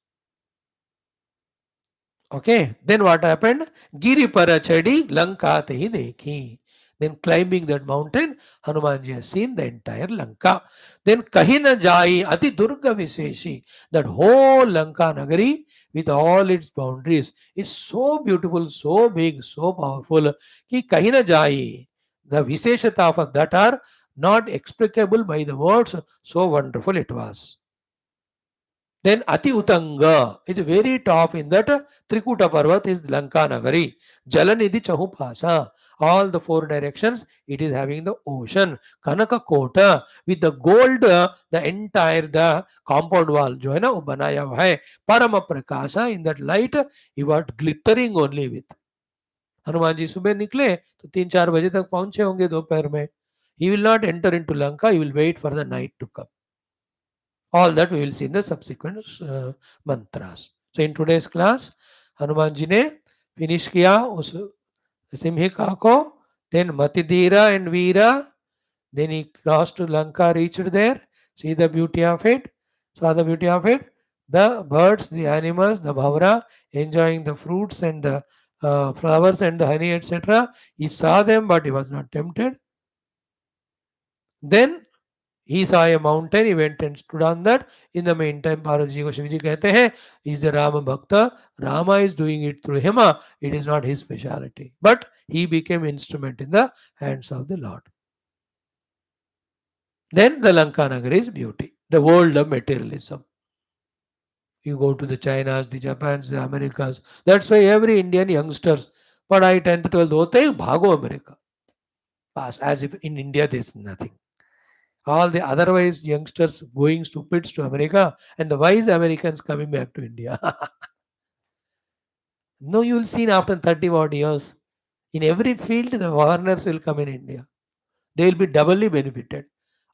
Okay. Then what happened? Giri para chadi Lanka tehi dekhi. Then climbing that mountain, Hanumanji has seen the entire Lanka. Then kahina jai ati durga viseshi. That whole Lanka Nagari with all its boundaries is so beautiful, so big, so powerful. Ki kahina jai. The visheshata of that are not explicable by the words. So wonderful it was. Then Ati Utanga, it's very top in that Trikuta Parvat is Lanka Nagari. Jalanidhi Chahupasa. All the four directions, it is having the ocean. Kanaka Kota with the gold, the entire the compound wall, जो है ना वो बनाया हुआ है. Parama Prakasha, in that light, he was glittering only with. Hanuman ji सुबह निकले तो 3-4 बजे तक पहुंचे होंगे दोपहर में. He will not enter into Lanka, he will wait for the night to come. All that we will see in the subsequent mantras. So in today's class, Hanuman ji ने finish किया उस सिंहिका को. Then Matidhira and Veera. Then he crossed to Lanka, reached there. See the beauty of it. Saw the beauty of it. The birds, the animals, the bhavra, enjoying the fruits and the flowers and the honey, etc. He saw them, but he was not tempted. Then he saw a mountain, he went and stood on that. In the meantime, Parvati ji को शिव जी कहते हैं, he is a Rama Bhakta. Rama is doing it through him. It is not his speciality. But he became instrument in the hands of the Lord. Then the Lanka Nagar is beauty, the world of materialism. You go to the Chinas, the Japans, the Americas. That's why every Indian youngsters, पढ़ाई 10th 12th होते ही भागो America. As if in India there is nothing. All the otherwise youngsters going stupids to America and the wise Americans coming back to India. No, you will see after 30 odd years, in every field the foreigners will come in India. They will be doubly benefited.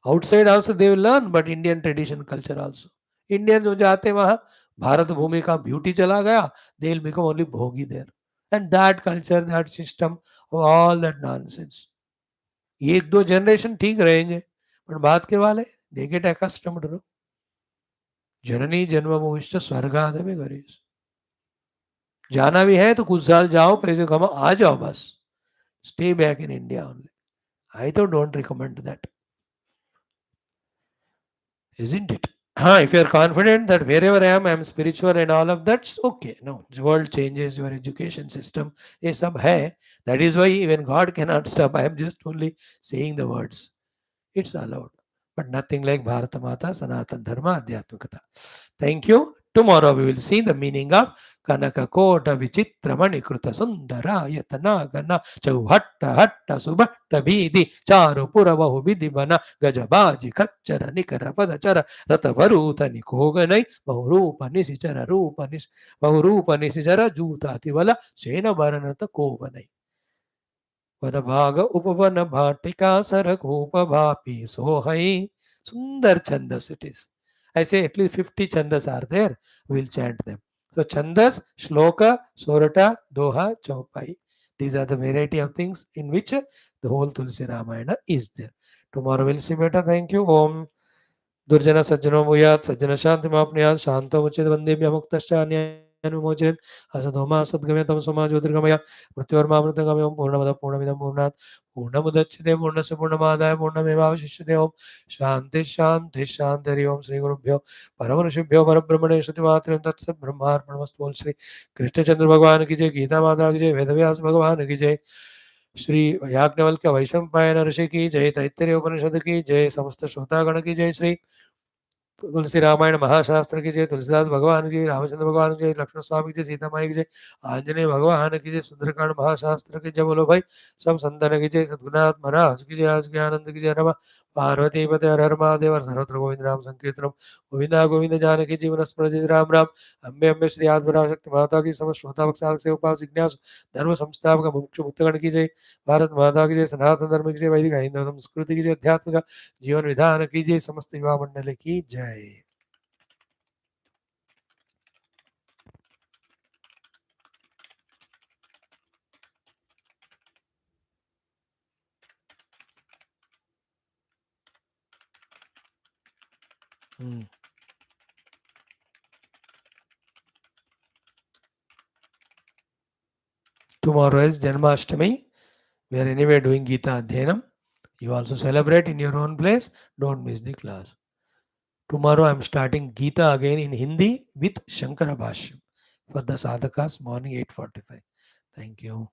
Outside also they will learn, but Indian tradition culture also. Indians जो जाते वहाँ भारत भूमि का beauty चला गया, they will become only bhogi there. And that culture, that system, all that nonsense. एक दो generation ठीक रहेंगे, पर बाद के वाले they get accustomed to. जननी जन्मभूमिश्च स्वर्गादपि गरीयसी. जाना भी है तो कुछ साल जाओ, पैसे कमाओ, आ जाओ बस. Stay back in India only. I don't recommend that. Isn't it? If you are confident that wherever I am spiritual and all of that's okay. No, the world changes, your education system, ये सब है. That is why even God cannot stop. I am just only saying the words. It's allowed. But nothing like Bharata Mata, Sanatan Dharma, Adhyatmikata. Thank you. Tomorrow we will see the meaning of Kanakakota Vichitramani Kruta Sundara Yatana Gana Chauhatta Hatta Subhatta Bidi Charu Puravahu Vidivana Gajabaji Kachara Nikara Padachara Ratavaruta Nikoganai Bahurupa Nisichara Rupa Nis Bahurupa Nisichara Juta Tivala Sena Baranata Kovanai Vanabhaga Upavana Bhatika Sarakupa Bhapi Sohai Sundar Chandas it is. I say at least 50 chandas are there. We'll chant them. So chandas, shloka, sorata, doha, chaupai. These are the variety of things in which the whole Tulsi Ramayana is there. Tomorrow we'll see better. Thank you. Om दुर्जन सज्जनो भूयात् सज्जन शांति मापनुयात् शांतो मुचेत वंदेभ्यः मुक्तश्च अन्यानुमोचेत् असतो मा सद्गमय तमसो मा ज्योतिर्गमय मृत्योर्मामृतंगमय ओम पूर्णमदः पूर्णमिदं पूर्णात् पूर्णमुदच्यते पूर्णस्य पूर्णमादाय पूर्णमेवावशिष्यते ओम शांति शांति शांति हरि ओम श्री गुरुभ्यो परम ऋषिभ्यो परब्रह्मणे श्रुतिमात्रं तत्सत् ब्रह्मार्पणमस्तु ओम श्री कृष्णचंद्र भगवान की जय गीता माता की जय वेदव्यास भगवान की जय श्री याज्ञवल्क्य वैशंपायन ऋषि की जय तैत्तिरीय उपनिषद की जय समस्त श्रोतागण की जय श्री तुलसी रामायण महाशास्त्र की जय तुलसीदास भगवान की रामचंद्र भगवान की जय लक्ष्मण स्वामी की जय सीता माई की जय आंजनेय भगवान की जय सुंदरकांड महाशास्त्र की जय बोलो भाई सब संतान की जय सद्गुरुनाथ महाराज की जय आज के आनंद की जय रमा पार्वती पते हर हर महादेव हर सर्वत्र गोविंद नाम संकीर्तनम गोविंदा गोविंद जानकी जीवन स्मरण जय राम राम अम्बे अम्बे श्री आद्वरा शक्ति माता की समस्त श्रोता भक्त से उपास जिज्ञास धर्म संस्थापक मुक्ष मुक्तगण की जय भारत माता की जय सनातन धर्म की जय वैदिक हिंदू संस्कृति की जय अध्यात्म का जीवन विधान की जय समस्त युवा मंडल की जय Tomorrow is Janmashtami. We are anyway doing Geetha Adhyanam. You also celebrate in your own place. Don't miss the class. Tomorrow I am starting Geetha again in Hindi with Shankara Bhashyam for the sadhakas morning 8:45. Thank you.